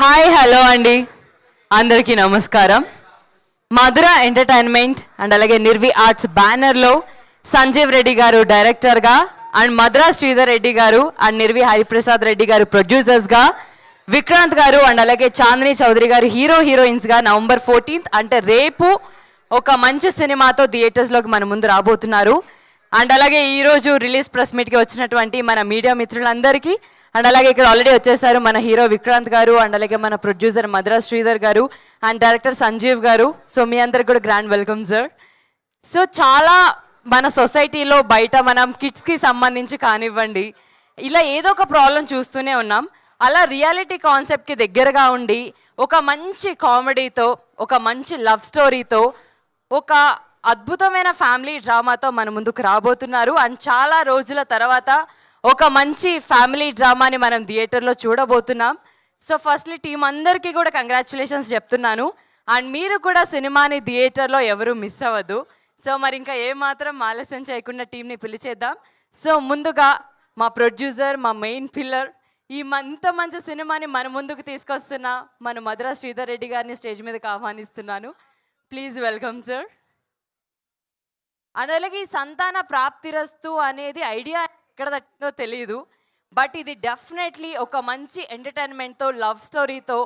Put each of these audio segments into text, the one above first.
Hi hello అండి, అందరికీ నమస్కారం. మధుర ఎంటర్టైన్మెంట్ అండ్ అలాగే నిర్వి ఆర్ట్స్ బ్యానర్లో సంజీవ్ రెడ్డి గారు డైరెక్టర్గా అండ్ మధుర శ్రీధర్ రెడ్డి గారు అండ్ నిర్వి హరిప్రసాద్ రెడ్డి గారు ప్రొడ్యూసర్స్గా, విక్రాంత్ గారు అండ్ అలాగే చాందిని చౌదరి గారు హీరోయిన్స్గా నవంబర్ 14th అంటే రేపు ఒక మంచి సినిమాతో థియేటర్స్లోకి మన ముందు రాబోతున్నారు. అండ్ అలాగే ఈరోజు రిలీజ్ ప్రెస్ మీట్కి వచ్చినటువంటి మన మీడియా మిత్రులందరికీ అండ్ అలాగే ఇక్కడ ఆల్రెడీ వచ్చేసారు మన హీరో విక్రాంత్ గారు అండ్ అలాగే మన ప్రొడ్యూసర్ మధుర శ్రీధర్ గారు and director Sanjeev garu. So మీ అందరికి కూడా గ్రాండ్ వెల్కమ్ సార్. సో చాలా మన సొసైటీలో బయట మనం కిడ్స్కి సంబంధించి కానివ్వండి, ఇలా ఏదో ఒక ప్రాబ్లం చూస్తూనే ఉన్నాం. అలా రియాలిటీ కాన్సెప్ట్కి దగ్గరగా ఉండి ఒక మంచి కామెడీతో, ఒక మంచి లవ్ స్టోరీతో, ఒక అద్భుతమైన ఫ్యామిలీ డ్రామాతో మన ముందుకు రాబోతున్నారు. అండ్ చాలా రోజుల తర్వాత ఒక మంచి ఫ్యామిలీ డ్రామాని మనం థియేటర్లో చూడబోతున్నాం. సో ఫస్ట్లీ టీం అందరికీ కూడా కంగ్రాచులేషన్స్ చెప్తున్నాను. అండ్ మీరు కూడా సినిమాని థియేటర్లో ఎవరు మిస్ అవ్వద్దు. సో మరి ఇంకా ఏమాత్రం ఆలస్యం చేయకుండా టీంని పిలిచేద్దాం. సో ముందుగా మా ప్రొడ్యూసర్, మా మెయిన్ పిల్లర్, ఇంత మంచి సినిమాని మన ముందుకు తీసుకొస్తున్న మన మధుర శ్రీధర్ రెడ్డి గారిని స్టేజ్ మీదకి ఆహ్వానిస్తున్నాను. Please welcome sir. అండ్ అలాగే ఈ సంతాన ప్రాప్తిరస్తు అనేది ఐడియా ఎక్కడ తట్టిందో తెలియదు, బట్ ఇది డెఫినెట్లీ ఒక మంచి ఎంటర్టైన్మెంట్తో, లవ్ స్టోరీతో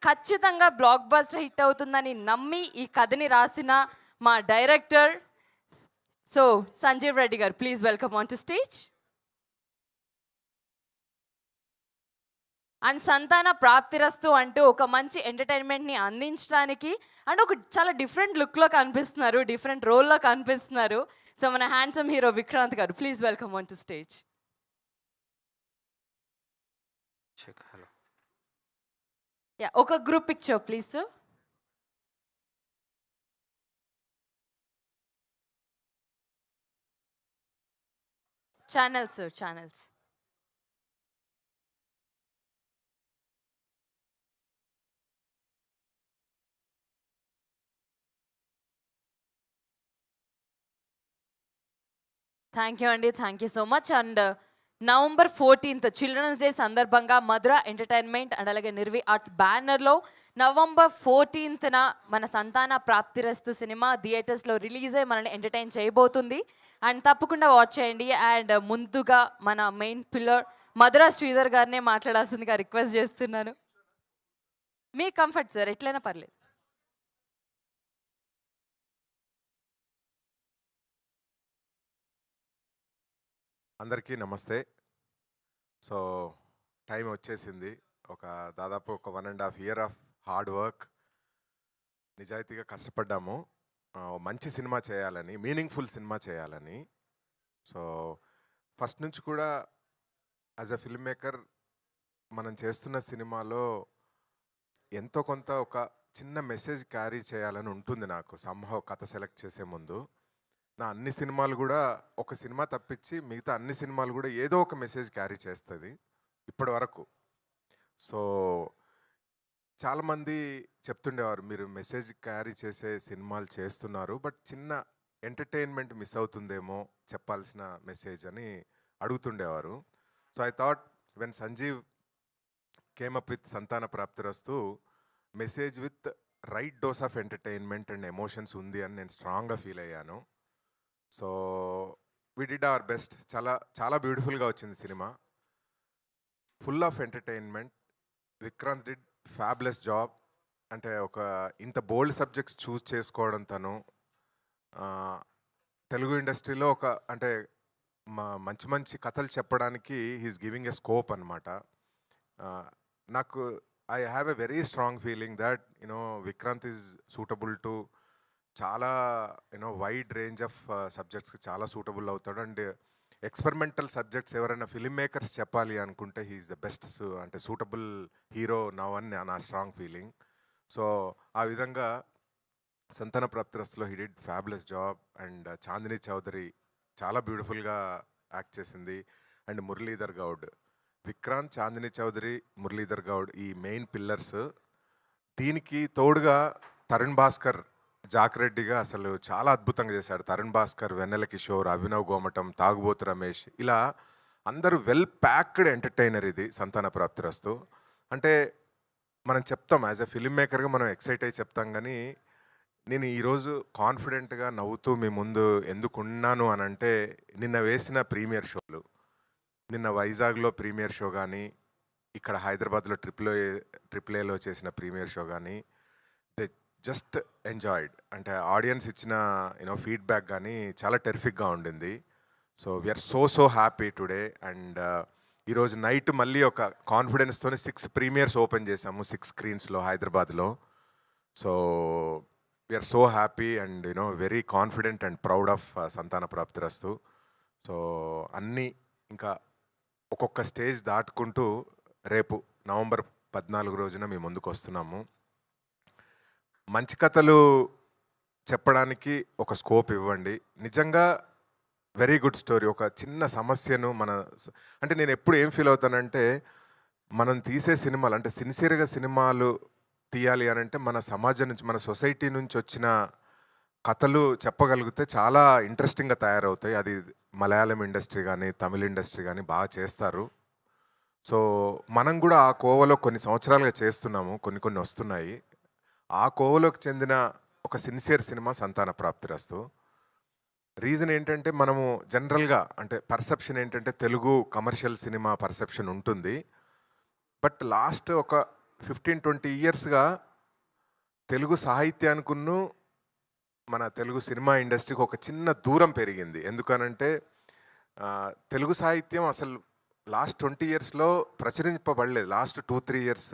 ఖచ్చితంగా బ్లాక్ బస్టర్ హిట్ అవుతుందని నమ్మి ఈ కథని రాసిన మా డైరెక్టర్ సో సంజీవ్ రెడ్డి గారు, please welcome on to stage. And సంతాన ప్రాప్తిరస్తు అంటూ ఒక మంచి ఎంటర్టైన్మెంట్ని అందించడానికి అండ్ ఒక చాలా డిఫరెంట్ లుక్లో కనిపిస్తున్నారు, డిఫరెంట్ రోల్లో కనిపిస్తున్నారు. సో మన handsome hero Vikrant garu, please welcome on to stage. Yeah, ఒక group picture please sir. Channels sir, channels. Thank you అండి, thank you so much. And November 14th children's day సందర్భంగా మధుర ఎంటర్టైన్మెంట్ అండ్ అలాగే Nirvi arts బ్యానర్లో November 14th మన సంతాన ప్రాప్తిరస్తు cinema థియేటర్స్లో release అయ్యి మనల్ని ఎంటర్టైన్ చేయబోతుంది. అండ్ తప్పకుండా వాచ్ చేయండి. అండ్ ముందుగా మన మెయిన్ పిల్లర్ మధుర శ్రీధర్ గారినే మాట్లాడాల్సిందిగా రిక్వెస్ట్ చేస్తున్నాను. మీ కంఫర్ట్ సార్, ఎట్లయినా పర్లేదు. అందరికీ నమస్తే. సో టైం వచ్చేసింది. దాదాపు ఒక 1.5 year ఆఫ్ హార్డ్ వర్క్, నిజాయితీగా కష్టపడ్డాము మంచి సినిమా చేయాలని, మీనింగ్ఫుల్ సినిమా చేయాలని. సో ఫస్ట్ నుంచి కూడా యాజ్ అ ఫిల్మ్ మేకర్ మనం చేస్తున్న సినిమాలో ఎంతో కొంత ఒక చిన్న మెసేజ్ క్యారీ చేయాలని ఉంటుంది నాకు సంహవ్ కథ సెలెక్ట్ చేసే ముందు. నా అన్ని సినిమాలు కూడా, ఒక సినిమా తప్పించి మిగతా అన్ని సినిమాలు కూడా ఏదో ఒక మెసేజ్ క్యారీ చేస్తుంది ఇప్పటి వరకు. సో చాలామంది చెప్తుండేవారు, మీరు మెసేజ్ క్యారీ చేసే సినిమాలు చేస్తున్నారు, బట్ చిన్న ఎంటర్టైన్మెంట్ మిస్ అవుతుందేమో చెప్పాల్సిన మెసేజ్ అని అడుగుతుండేవారు. So I thought when Sanjeev came up with Santhana Prapthirasthu, message with right dose of entertainment and emotions ఉంది అని నేను స్ట్రాంగ్గా ఫీల్ అయ్యాను. So we did our best. చాలా చాలా బ్యూటిఫుల్గా వచ్చింది cinema, full of entertainment. Vikrant did fabulous job. అంటే ఒక ఇంత బోల్డ్ సబ్జెక్ట్స్ చూస్ చేసుకోవడం, తను తెలుగు ఇండస్ట్రీలో అంటే మంచి మంచి కథలు చెప్పడానికి హీస్ గివింగ్ ఎ స్కోప్ అనమాట. నాకు I have a very strong feeling that Vikrant is suitable to చాలా వైడ్ రేంజ్ ఆఫ్ సబ్జెక్ట్స్కి చాలా సూటబుల్ అవుతాడు. అండ్ ఎక్స్పెరిమెంటల్ సబ్జెక్ట్స్ ఎవరైనా ఫిల్మ్ మేకర్స్ చెప్పాలి అనుకుంటే హీఈస్ ద బెస్ట్, అంటే సూటబుల్ హీరో నవ్ అని నా స్ట్రాంగ్ ఫీలింగ్. సో ఆ విధంగా సంతాన ప్రాప్తిరస్తులో he did fabulous job. And Chandini Chowdary చాలా బ్యూటిఫుల్గా యాక్ట్ చేసింది. అండ్ మురళీధర్ గౌడ్, విక్రాంత్, చాందిని చౌదరి, మురళీధర్ గౌడ్ ఈ మెయిన్ పిల్లర్స్. దీనికి తోడుగా తరుణ్ భాస్కర్ జాకిరెడ్డిగా అసలు చాలా అద్భుతంగా చేశాడు. తరుణ్ భాస్కర్, వెన్నెల కిషోర్, అభినవ్ గోమటం, తాగుబోతు రమేష్, ఇలా అందరూ వెల్ ప్యాక్డ్ ఎంటర్టైనర్ ఇది సంతాన ప్రాప్తిరస్తు. అంటే మనం చెప్తాం యాజ్ ఎ ఫిల్మ్ మేకర్గా మనం ఎక్సైట్ అయ్యి చెప్తాం కానీ నేను ఈరోజు కాన్ఫిడెంట్గా నవ్వుతూ మీ ముందు ఎందుకు ఉన్నాను అని అంటే నిన్న వేసిన ప్రీమియర్ షోలు, నిన్న వైజాగ్లో ప్రీమియర్ షో కానీ, ఇక్కడ హైదరాబాద్లో ట్రిపుల్ ఏలో చేసిన ప్రీమియర్ షో కానీ, దే జస్ట్ ఎంజాయిడ్. అంటే ఆడియన్స్ ఇచ్చిన ఫీడ్బ్యాక్ కానీ చాలా టెరిఫిక్గా ఉండింది. So we're so happy today. And ఈరోజు నైట్ మళ్ళీ ఒక కాన్ఫిడెన్స్తోనే 6 ప్రీమియర్స్ ఓపెన్ చేసాము 6 స్క్రీన్స్లో హైదరాబాద్లో. So we're so happy and very confident and proud of Santhana Prapthirasthu. So అన్నీ ఇంకా ఒక్కొక్క స్టేజ్ దాటుకుంటూ రేపు నవంబర్ 14 రోజున మీ ముందుకు వస్తున్నాము. మంచి కథలు చెప్పడానికి ఒక స్కోప్ ఇవ్వండి. నిజంగా వెరీ గుడ్ స్టోరీ. ఒక చిన్న సమస్యను అంటే నేను ఎప్పుడు ఏం ఫీల్ అవుతానంటే, మనం తీసే సినిమాలు అంటే సిన్సియర్గా సినిమాలు తీయాలి అని అంటే మన సమాజం నుంచి, మన సొసైటీ నుంచి వచ్చిన కథలు చెప్పగలిగితే చాలా ఇంట్రెస్టింగ్గా తయారవుతాయి. అది మలయాళం ఇండస్ట్రీ కానీ తమిళ ఇండస్ట్రీ కానీ బాగా చేస్తారు. సో మనం కూడా ఆ కోవలో కొన్ని సంవత్సరాలుగా చేస్తున్నాము, కొన్ని వస్తున్నాయి. ఆ కోవలోకి చెందిన ఒక సిన్సియర్ సినిమా సంతాన ప్రాప్తిరస్తు. రీజన్ ఏంటంటే మనము జనరల్గా అంటే పర్సెప్షన్ ఏంటంటే తెలుగు కమర్షియల్ సినిమా పర్సెప్షన్ ఉంటుంది. బట్ లాస్ట్ ఒక 15-20 ఇయర్స్గా తెలుగు సాహిత్యానికును మన తెలుగు సినిమా ఇండస్ట్రీకి ఒక చిన్న దూరం పెరిగింది. ఎందుకనంటే తెలుగు సాహిత్యం అసలు లాస్ట్ 20 ఇయర్స్లో ప్రచురింపబడలేదు. లాస్ట్ 2-3 ఇయర్స్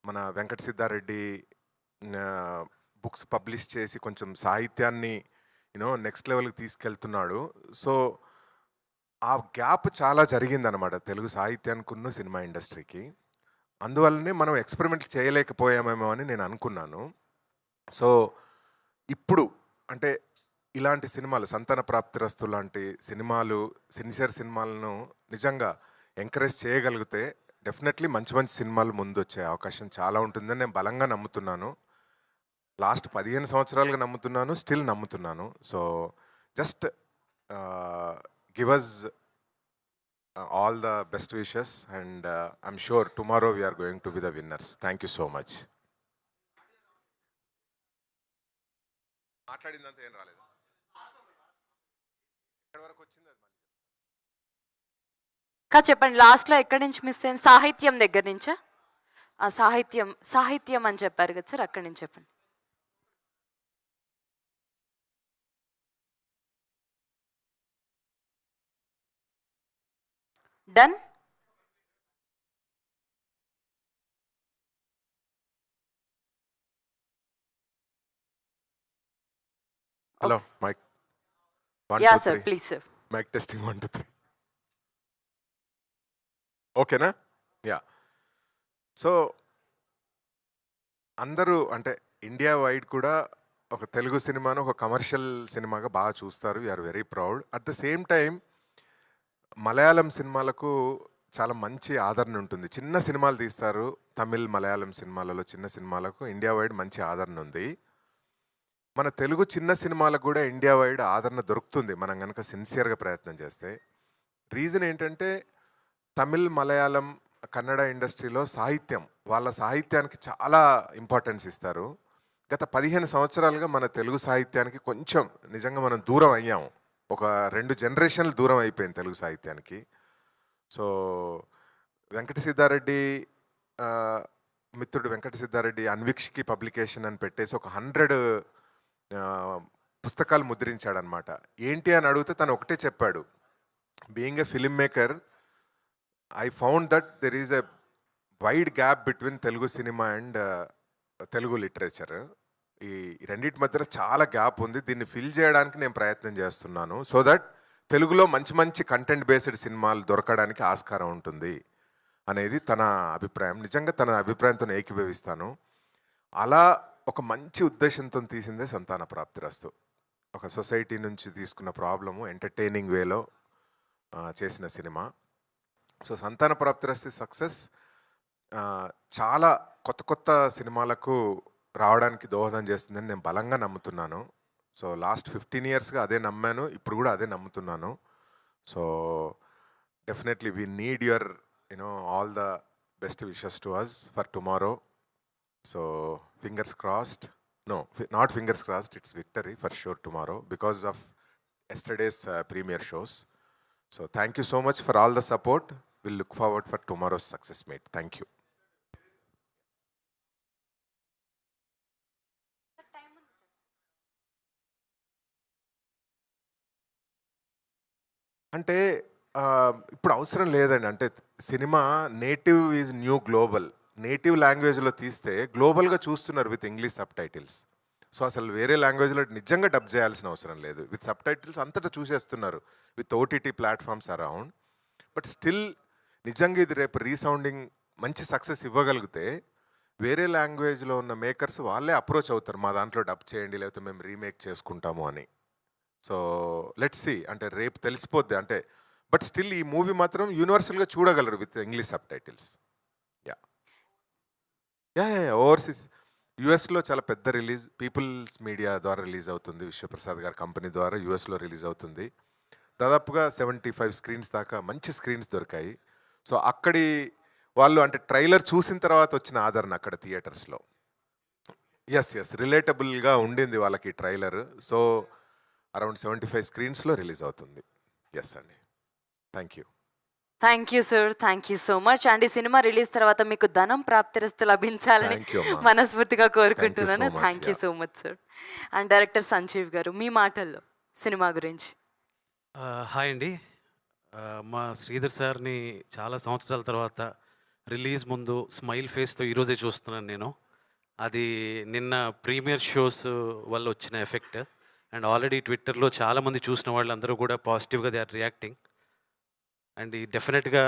మన వెంకట సిద్ధారెడ్డి బుక్స్ పబ్లిష్ చేసి కొంచెం సాహిత్యాన్ని నెక్స్ట్ లెవెల్కి తీసుకెళ్తున్నాడు. సో ఆ గ్యాప్ చాలా జరిగిందనమాట తెలుగు సాహిత్యానికి సినిమా ఇండస్ట్రీకి. అందువల్లనే మనం ఎక్స్పెరిమెంట్ చేయలేకపోయామేమో అని నేను అనుకున్నాను. సో ఇప్పుడు అంటే ఇలాంటి సినిమాలు సంతాన ప్రాప్తిరస్తు లాంటి సినిమాలు, సిన్సియర్ సినిమాలను నిజంగా ఎంకరేజ్ చేయగలిగితే డెఫినెట్లీ మంచి సినిమాలు ముందు వచ్చే అవకాశం చాలా ఉంటుందని నేను బలంగా నమ్ముతున్నాను. లాస్ట్ 15 సంవత్సరాలుగా నమ్ముతున్నాను, స్టిల్ నమ్ముతున్నాను. So just give us all the best wishes and I'm sure tomorrow we're going to be the winners. Thank you so much. మాట్లాడిందంతా ఏం రాలేదు, ఎక్కడి వరకు వచ్చింది అది ఇంకా చెప్పండి, లాస్ట్లో ఎక్కడి నుంచి మిస్ అయింది? సాహిత్యం దగ్గర నుంచా? సాహిత్యం అని చెప్పారు కదా సార్, అక్కడి నుంచి చెప్పండి. Done. Hello mike yeah sir, please sir. Mike testing 1 2 3 ఓకేనా? యా. సో అందరూ అంటే ఇండియా వైడ్ కూడా ఒక తెలుగు సినిమాను ఒక కమర్షియల్ సినిమాగా బాగా చూస్తారు. We're very proud. At the same time Malayalam సినిమాలకు చాలా మంచి ఆదరణ ఉంటుంది. చిన్న సినిమాలు తీస్తారు, తమిళ్ మలయాళం సినిమాలలో చిన్న సినిమాలకు ఇండియా వైడ్ మంచి ఆదరణ ఉంది. మన తెలుగు చిన్న సినిమాలకు కూడా ఇండియా వైడ్ ఆదరణ దొరుకుతుంది మనం కనుక సిన్సియర్గా ప్రయత్నం చేస్తే. రీజన్ ఏంటంటే తమిళ్ మలయాళం కన్నడ ఇండస్ట్రీలో సాహిత్యం, వాళ్ళ సాహిత్యానికి చాలా ఇంపార్టెన్స్ ఇస్తారు. గత 15 సంవత్సరాలుగా మన తెలుగు సాహిత్యానికి కొంచెం నిజంగా మనం దూరం అయ్యాము. ఒక 2 జనరేషన్లు దూరం అయిపోయింది తెలుగు సాహిత్యానికి. సో వెంకట సిద్ధారెడ్డి మిత్రుడు వెంకట సిద్ధారెడ్డి అన్వీక్షికి పబ్లికేషన్ అని పెట్టేసి ఒక 100 పుస్తకాలు ముద్రించాడనమాట. ఏంటి అని అడిగితే తను ఒకటే చెప్పాడు, being a film maker I found that there is a wide gap between Telugu cinema and Telugu literature. ఈ రెండింటి మధ్యలో చాలా గ్యాప్ ఉంది. దీన్ని ఫిల్ చేయడానికి నేను ప్రయత్నం చేస్తున్నాను. సో దట్ తెలుగులో మంచి కంటెంట్ బేస్డ్ సినిమాలు దొరకడానికి ఆస్కారం ఉంటుంది అనేది తన అభిప్రాయం. నిజంగా తన అభిప్రాయంతో ఏకీభవిస్తాను. అలా ఒక మంచి ఉద్దేశంతో తీసిందే సంతాన ప్రాప్తిరస్తు. ఒక సొసైటీ నుంచి తీసుకున్న ప్రాబ్లము ఎంటర్టైనింగ్ వేలో చేసిన సినిమా. సో సంతాన ప్రాప్తిరస్తు సక్సెస్ చాలా కొత్త సినిమాలకు రావడానికి దోహదం చేస్తుందని నేను బలంగా నమ్ముతున్నాను. సో లాస్ట్ 15 ఇయర్స్గా అదే నమ్మాను, ఇప్పుడు కూడా అదే నమ్ముతున్నాను. So definitely we need your all the best wishes to us for tomorrow. So fingers crossed. No, not fingers crossed. It's victory for sure tomorrow because of yesterday's premiere shows. So thank you so much for all the support. We'll look forward for tomorrow's success, mate. Thank you. అంటే ఇప్పుడు అవసరం లేదండి. అంటే cinema native is new global. Native లాంగ్వేజ్లో తీస్తే గ్లోబల్గా చూస్తున్నారు with English sub titles. So అసలు వేరే లాంగ్వేజ్లో నిజంగా డబ్ చేయాల్సిన అవసరం లేదు. విత్ సబ్ టైటిల్స్ అంతటా చూసేస్తున్నారు with OTT platforms around. But still నిజంగా ఇది రేపు రీసౌండింగ్ మంచి సక్సెస్ ఇవ్వగలిగితే వేరే లాంగ్వేజ్లో ఉన్న మేకర్స్ వాళ్ళే అప్రోచ్ అవుతారు, మా దాంట్లో డబ్ చేయండి లేకపోతే మేము రీమేక్ చేసుకుంటాము అని. సో లెట్స్ సి, అంటే రేపు తెలిసిపోద్ది. అంటే బట్ స్టిల్ ఈ మూవీ మాత్రం యూనివర్సల్గా చూడగలరు with English sub titles. Yeah yeah yeah overseas యూఎస్లో చాలా పెద్ద రిలీజ్ పీపుల్స్ మీడియా ద్వారా రిలీజ్ అవుతుంది. విశ్వప్రసాద్ గారి కంపెనీ ద్వారా యూఎస్లో రిలీజ్ అవుతుంది. దాదాపుగా 75 స్క్రీన్స్ దాకా మంచి స్క్రీన్స్ దొరికాయి. సో అక్కడి వాళ్ళు అంటే ట్రైలర్ చూసిన తర్వాత వచ్చిన ఆదరణ అక్కడ థియేటర్స్లో ఎస్ రిలేటబుల్గా ఉండింది వాళ్ళకి ట్రైలర్. సో అరౌండ్ 75 స్క్రీన్స్లో రిలీజ్ అవుతుంది. ఎస్ అండి. Thank you. Thank you sir, thank you so much. And ఈ సినిమా రిలీజ్ తర్వాత మీకు ధనం ప్రాప్తిరస్తు లభించాలని Thank you, అమ్మా. మనస్ఫూర్తిగా కోరుకుంటున్నాను. Thank you so much, thank you yeah. So much sir. And director Sanjeev garu, మీ మాటల్లో సినిమా గురించి. హాయ్ అండి. మా శ్రీధర్ సార్ని చాలా సంవత్సరాల తర్వాత రిలీజ్ ముందు స్మైల్ ఫేస్తో ఈరోజే చూస్తున్నాను నేను. అది నిన్న ప్రీమియర్ షోస్ వల్ల వచ్చిన ఎఫెక్ట్. అండ్ ఆల్రెడీ ట్విట్టర్లో చాలామంది చూసిన వాళ్ళందరూ కూడా పాజిటివ్గా దే ఆర్ రియాక్టింగ్. అండ్ ఈ డెఫినెట్గా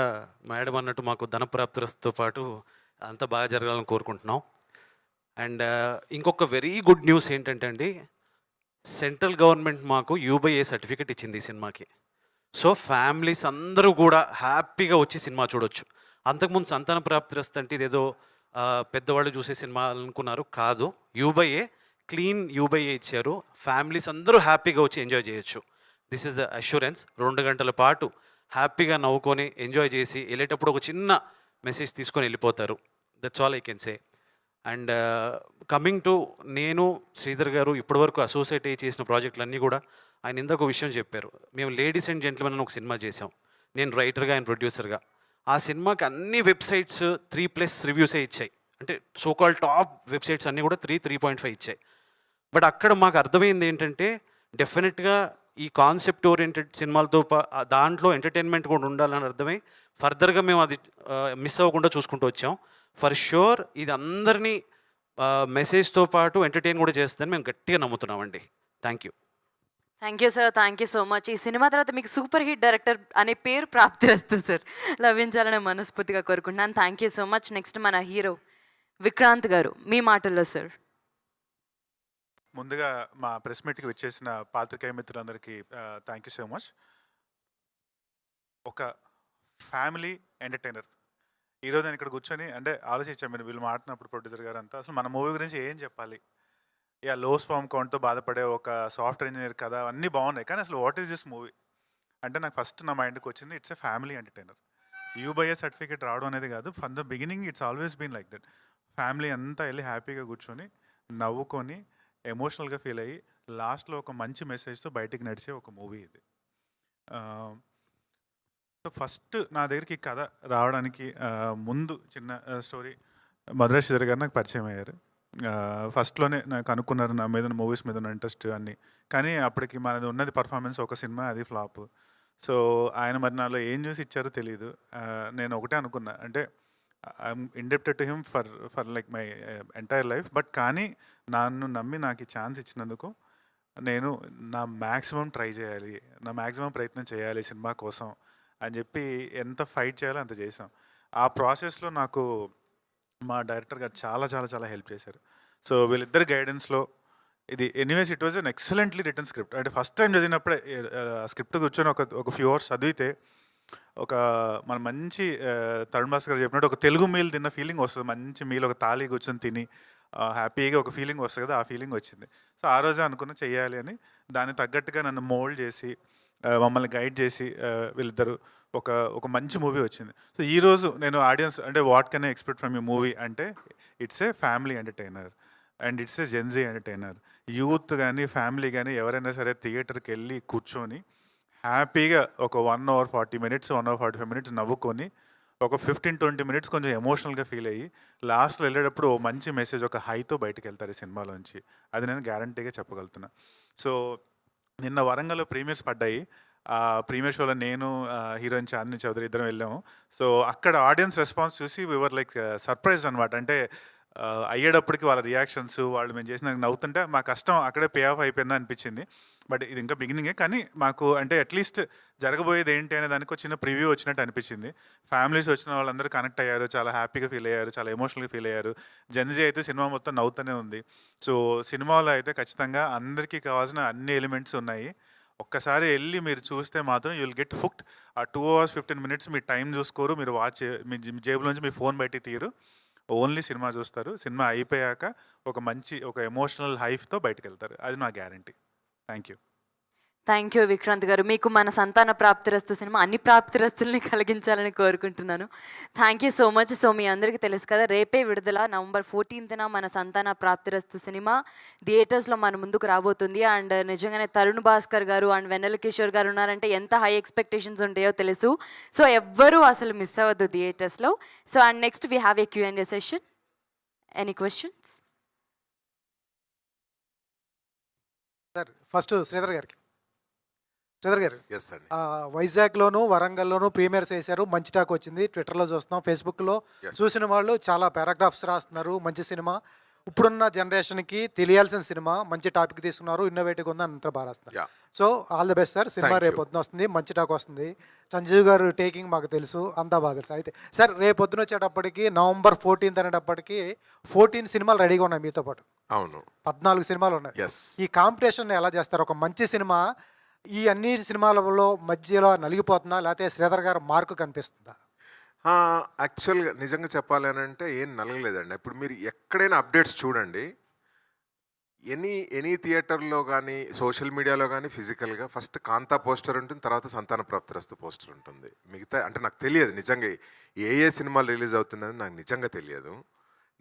మేడం అన్నట్టు మాకు ధనప్రాప్తితో పాటు అంతా బాగా జరగాలని కోరుకుంటున్నాం. అండ్ ఇంకొక వెరీ గుడ్ న్యూస్ ఏంటంటే అండి, సెంట్రల్ గవర్నమెంట్ మాకు యూబైఏ సర్టిఫికెట్ ఇచ్చింది ఈ సినిమాకి. సో ఫ్యామిలీస్ అందరూ కూడా హ్యాపీగా వచ్చి సినిమా చూడొచ్చు. అంతకుముందు సంతాన ప్రాప్తిరస్తు అంటే ఇదేదో పెద్దవాళ్ళు చూసే సినిమా అనుకున్నారు, కాదు. యూబైఏ క్లీన్ యూబైఏ ఇచ్చారు. ఫ్యామిలీస్ అందరూ హ్యాపీగా వచ్చి ఎంజాయ్ చేయొచ్చు. This is the assurance. 2 గంటల పాటు హ్యాపీగా నవ్వుకొని ఎంజాయ్ చేసి వెళ్ళేటప్పుడు ఒక చిన్న మెసేజ్ తీసుకొని వెళ్ళిపోతారు. That's all I can say. And coming to నేను శ్రీధర్ గారు ఇప్పటివరకు అసోసియేట్ అయ్యి చేసిన ప్రాజెక్టులన్నీ కూడా ఆయన ఇందాక విషయం చెప్పారు. మేము లేడీస్ అండ్ జెంట్మెన్ అని ఒక సినిమా చేసాం. నేను రైటర్గా, ఆయన ప్రొడ్యూసర్గా. ఆ సినిమాకి అన్ని వెబ్సైట్స్ 3+ రివ్యూసే ఇచ్చాయి. అంటే సోకాల్ టాప్ వెబ్సైట్స్ అన్నీ కూడా 3.5 ఇచ్చాయి. బట్ అక్కడ మాకు అర్థమైంది ఏంటంటే, డెఫినెట్గా ఈ కాన్సెప్ట్ ఓరియంటెడ్ సినిమాలతో దాంట్లో ఎంటర్టైన్మెంట్ కూడా ఉండాలని అర్థమై ఫర్దర్గా మేము అది మిస్ అవ్వకుండా చూసుకుంటూ వచ్చాం. ఫర్ ష్యూర్ ఇది అందరినీ మెసేజ్తో పాటు ఎంటర్టైన్ కూడా చేస్తుందని మేము గట్టిగా నమ్ముతున్నామండి. Thank you. Thank you sir, thank you so much. ఈ సినిమా తర్వాత మీకు సూపర్ హిట్ డైరెక్టర్ అనే పేరు ప్రాప్తిరస్తు సార్ లభించాలని మనస్ఫూర్తిగా కోరుకుంటున్నాను. Thank you so much. Next మన హీరో విక్రాంత్ గారు, మీ మాటల్లో సార్. ముందుగా మా ప్రెస్ మీట్కి వచ్చేసిన పాత్రికేయ మిత్రులందరికీ థ్యాంక్ యూ సో మచ్. ఒక ఫ్యామిలీ ఎంటర్టైనర్ ఈరోజు నేను ఇక్కడ కూర్చొని అంటే ఆలోచించాను, మీరు వీళ్ళు మాట్లాడినప్పుడు ప్రొడ్యూసర్ గారు అంతా అసలు మన మూవీ గురించి ఏం చెప్పాలి. యా, లో స్పామ్ కౌంట్తో బాధపడే ఒక సాఫ్ట్వేర్ ఇంజనీర్ కదా, అన్నీ బాగున్నాయి. కానీ అసలు వాట్ ఈస్ దిస్ మూవీ అంటే నాకు ఫస్ట్ నా మైండ్కి వచ్చింది it's a family entertainer. U by A certificate రావడం అనేది కాదు, from the beginning it's always been like that. Family అంతా వెళ్ళి హ్యాపీగా కూర్చొని నవ్వుకొని ఎమోషనల్గా ఫీల్ అయ్యి లాస్ట్లో ఒక మంచి మెసేజ్తో బయటికి నడిచే ఒక మూవీ ఇది. సో ఫస్ట్ నా దగ్గరికి ఈ కథ రావడానికి ముందు చిన్న స్టోరీ. మధురా శ్రీధర్ గారు నాకు పరిచయం అయ్యారు. ఫస్ట్లోనే నాకు అనుకున్నారు నా మీద మూవీస్ మీద ఉన్న ఇంట్రెస్ట్ అన్నీ. కానీ అప్పటికి మనది ఉన్నది పర్ఫార్మెన్స్ ఒక సినిమా, అది ఫ్లాప్. సో ఆయన మరి నాలో ఏం చూసి ఇచ్చారో తెలియదు. నేను ఒకటే అనుకున్నా, అంటే I'm indebted to him for like my entire life. But కానీ నన్ను నమ్మి నాకు ఈ ఛాన్స్ ఇచ్చినందుకు నేను నా మ్యాక్సిమం ట్రై చేయాలి, నా మ్యాక్సిమం ప్రయత్నం చేయాలి సినిమా కోసం అని చెప్పి ఎంత ఫైట్ చేయాలో అంత చేసాం. ఆ ప్రాసెస్లో నాకు మా డైరెక్టర్ గారు చాలా చాలా చాలా హెల్ప్ చేశారు. సో వీళ్ళిద్దరి గైడెన్స్లో ఇది anyways it was an excellently return script. అంటే ఫస్ట్ టైం చదివినప్పుడే స్క్రిప్ట్ కూర్చొని ఒక ఫ్యూ అవర్స్ చదివితే ఒక మన మంచి తరుణ్ భాస్కర్ గారు చెప్పినట్టు ఒక తెలుగు మీల్ తిన్న ఫీలింగ్ వస్తుంది. మంచి మీల్ ఒక తాళి కూర్చొని తిని హ్యాపీగా ఒక ఫీలింగ్ వస్తుంది కదా, ఆ ఫీలింగ్ వచ్చింది. సో ఆ రోజే అనుకున్న చెయ్యాలి అని దానికి తగ్గట్టుగా నన్ను మోల్డ్ చేసి మమ్మల్ని గైడ్ చేసి వీళ్ళిద్దరు ఒక ఒక మంచి మూవీ వచ్చింది. సో ఈరోజు నేను ఆడియన్స్ అంటే what can I expect from you movie అంటే it's a family entertainer and it's a Gen Z entertainer. Youth కానీ ఫ్యామిలీ కానీ ఎవరైనా సరే థియేటర్కి వెళ్ళి కూర్చొని హ్యాపీగా ఒక 1 hour 40 minutes 1 hour 45 minutes నవ్వుకొని ఒక 15-20 minutes కొంచెం ఎమోషనల్గా ఫీల్ అయ్యి లాస్ట్లో వెళ్ళేటప్పుడు ఓ మంచి మెసేజ్ ఒక హైతో బయటకు వెళ్తారు ఈ సినిమాలోంచి. అది నేను గ్యారంటీగా చెప్పగలుగుతున్నా. సో నిన్న వరంగల్లో ప్రీమియర్స్ పడ్డాయి. ఆ ప్రీమియర్ షోలో నేను హీరోయిన్ చాందిని చౌదరి ఇద్దరం వెళ్ళాము. సో అక్కడ ఆడియన్స్ రెస్పాన్స్ చూసి వివర్ లైక్ సర్ప్రైజ్ అనమాట. అంటే అయ్యేటప్పటికి వాళ్ళ రియాక్షన్స్ వాళ్ళు మేము చేసిన నవ్వుతుంటే మా కష్టం అక్కడే పే ఆఫ్ అయిపోయిందా అనిపించింది. బట్ ఇది ఇంకా బిగినింగే, కానీ మాకు అంటే అట్లీస్ట్ జరగబోయేది ఏంటి అనే దానికి ఒక చిన్న ప్రివ్యూ వచ్చినట్టు అనిపించింది. ఫ్యామిలీస్ వచ్చిన వాళ్ళందరూ కనెక్ట్ అయ్యారు, చాలా హ్యాపీగా ఫీల్ అయ్యారు, చాలా ఎమోషనల్గా ఫీల్ అయ్యారు. జెన్జీ అయితే సినిమా మొత్తం నవ్వుతూనే ఉంది. సో సినిమాలో అయితే ఖచ్చితంగా అందరికీ కావాల్సిన అన్ని ఎలిమెంట్స్ ఉన్నాయి. ఒక్కసారి వెళ్ళి మీరు చూస్తే మాత్రం యూ విల్ గెట్ హుక్డ్. ఆ 2 hours 15 minutes మీ టైం చూసుకోరు, మీరు వాచ్ మీ జేబులోంచి మీ ఫోన్ బయటికి తీయరు, ఓన్లీ సినిమా చూస్తారు. సినిమా అయిపోయాక ఒక ఎమోషనల్ హైఫ్తో బయటకు వెళ్తారు. అది నా guarantee. Thank you. Thank you Vikrant గారు. మీకు మన సంతాన ప్రాప్తిరస్తు సినిమా అన్ని ప్రాప్తిరస్తుల్ని కలిగించాలని కోరుకుంటున్నాను. Thank you so much. So మీ అందరికీ తెలుసు కదా, రేపే విడుదల November 14th మన సంతాన ప్రాప్తిరస్తు సినిమా థియేటర్స్లో మన ముందుకు రాబోతుంది. అండ్ నిజంగానే తరుణ్ భాస్కర్ గారు అండ్ వెన్నెల కిషోర్ గారు ఉన్నారంటే ఎంత హై ఎక్స్పెక్టేషన్స్ ఉంటాయో తెలుసు. సో ఎవ్వరూ అసలు మిస్ అవ్వద్దు థియేటర్స్లో. So and next we have a Q&A session. Any questions? Sir first Sridhar గారు ఎస్ అండి. వైజాగ్లోను వరంగల్లోను ప్రీమియర్స్ వేశారు, మంచి టాక్ వచ్చింది. ట్విట్టర్లో చూస్తున్నాం, ఫేస్బుక్లో Yes. చూసిన వాళ్ళు చాలా పారాగ్రాఫ్స్ రాస్తున్నారు. మంచి సినిమా, ఇప్పుడున్న జనరేషన్కి తెలియాల్సిన సినిమా, మంచి టాపిక్ తీసుకున్నారు, ఇన్నోవేటివ్గా ఉంది, అంతా బాగా రాస్తున్నారు. Yeah. So all the best sir. Cinema Thank you. రేపొద్దున వస్తుంది, మంచి టాక్ వస్తుంది. సంజీవ్ గారు టేకింగ్ మాకు తెలుసు, అంతా బాగా తెలుసు. అయితే సార్ రేపొద్దున వచ్చేటప్పటికి November 14th అనేటప్పటికి 14 సినిమాలు రెడీగా ఉన్నాయి మీతో పాటు. అవును. 14 సినిమాలు ఉన్నాయి. ఎస్. ఈ కాంపిటీషన్ ఎలా చేస్తారు? ఒక మంచి సినిమా ఈ అన్ని సినిమాలలో మధ్యలో నలిగిపోతుందా, లేకపోతే శ్రీధర్ గారు మార్కు కనిపిస్తుందా? యాక్చువల్గా నిజంగా చెప్పాలి అని అంటే ఏం నలగలేదండి. ఇప్పుడు మీరు ఎక్కడైనా అప్డేట్స్ చూడండి, ఎనీ థియేటర్లో కానీ సోషల్ మీడియాలో కానీ ఫిజికల్గా ఫస్ట్ కాంతా పోస్టర్ ఉంటుంది, తర్వాత సంతాన ప్రాప్తిరస్తు పోస్టర్ ఉంటుంది. మిగతా అంటే నాకు తెలియదు నిజంగా ఏ సినిమాలు రిలీజ్ అవుతున్నది నాకు నిజంగా తెలియదు.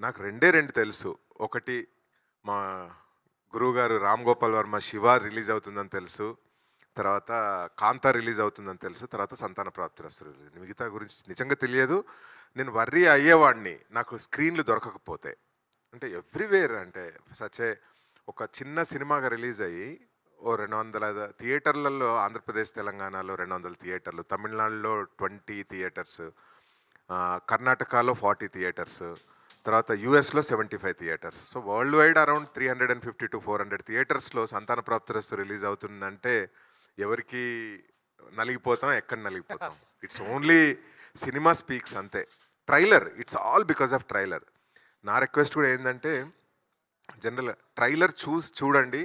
నాకు రెండు తెలుసు. ఒకటి మా గురువుగారు రామ్ గోపాల్ వర్మ శివ రిలీజ్ అవుతుందని తెలుసు, తర్వాత కాంతా రిలీజ్ అవుతుందని తెలుసు, తర్వాత సంతాన ప్రాప్తిరస్తు రిలీజ్. మిగతా గురించి నిజంగా తెలియదు. నేను వర్రీ అయ్యేవాడిని నాకు స్క్రీన్లు దొరకకపోతే. అంటే ఎవ్రీవేర్ అంటే సచే ఒక చిన్న సినిమాగా రిలీజ్ అయ్యి ఓ 200 థియేటర్లలో, ఆంధ్రప్రదేశ్ తెలంగాణలో 200 థియేటర్లు, తమిళనాడులో 20 థియేటర్స్, కర్ణాటకలో 40 థియేటర్స్, తర్వాత యూఎస్లో 75 theatres. So world wide around 350 to 400 థియేటర్స్లో సంతాన ప్రాప్తిరస్తు రిలీజ్ అవుతుందంటే ఎవరికి నలిగిపోతాం, ఎక్కడ నలిగిపోతాం. ఇట్స్ ఓన్లీ సినిమా స్పీక్స్ అంతే. Trailer, it's all because of trailer. నా రిక్వెస్ట్ కూడా ఏంటంటే జనరల్ ట్రైలర్ చూడండి.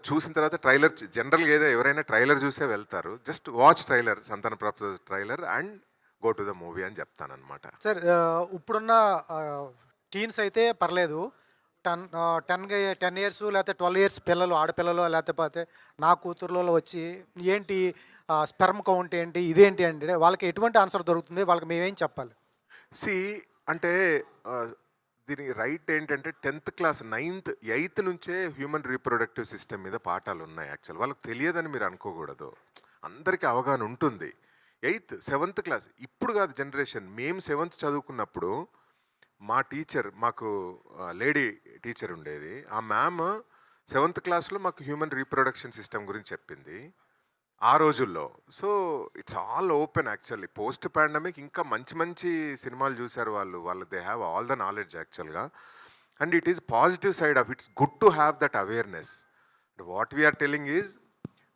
చూసిన తర్వాత ట్రైలర్ జనరల్గా ఎవరైనా ట్రైలర్ చూసే వెళ్తారు. జస్ట్ వాచ్ ట్రైలర్, సంతాన ప్రాప్తి trailer and go to the movie అని చెప్తానమాట. సార్ ఇప్పుడున్న టీన్స్ అయితే పర్లేదు, 10 years లేకపోతే 12 years పిల్లలు, ఆడపిల్లలు, లేకపోతే నా కూతుర్లలో వచ్చి ఏంటి స్పెర్మ్ కౌంట్ ఏంటి, ఇదేంటి అంటే వాళ్ళకి ఎటువంటి ఆన్సర్ దొరుకుతుంది? వాళ్ళకి మేమేం చెప్పాలి? అంటే దీనికి రైట్ ఏంటంటే 10th class 9th 8th నుంచే హ్యూమన్ రీప్రొడక్టివ్ సిస్టమ్ మీద పాఠాలు ఉన్నాయి. యాక్చువల్ వాళ్ళకి తెలియదని మీరు అనుకోకూడదు, అందరికీ అవగాహన ఉంటుంది. 8th 7th class ఇప్పుడు కాదు జనరేషన్. మేము 7th చదువుకున్నప్పుడు మా టీచర్, మాకు లేడీ టీచర్ ఉండేది, ఆ మ్యామ్ 7th classలో మాకు హ్యూమన్ రీప్రొడక్షన్ సిస్టమ్ గురించి చెప్పింది ఆ రోజుల్లో. So it's all open actually. Post pandemic ఇంకా మంచి సినిమాలు చూశారు వాళ్ళు. They have all the knowledge యాక్చువల్గా. And it is positive side of it's good to have that awareness. What we're telling is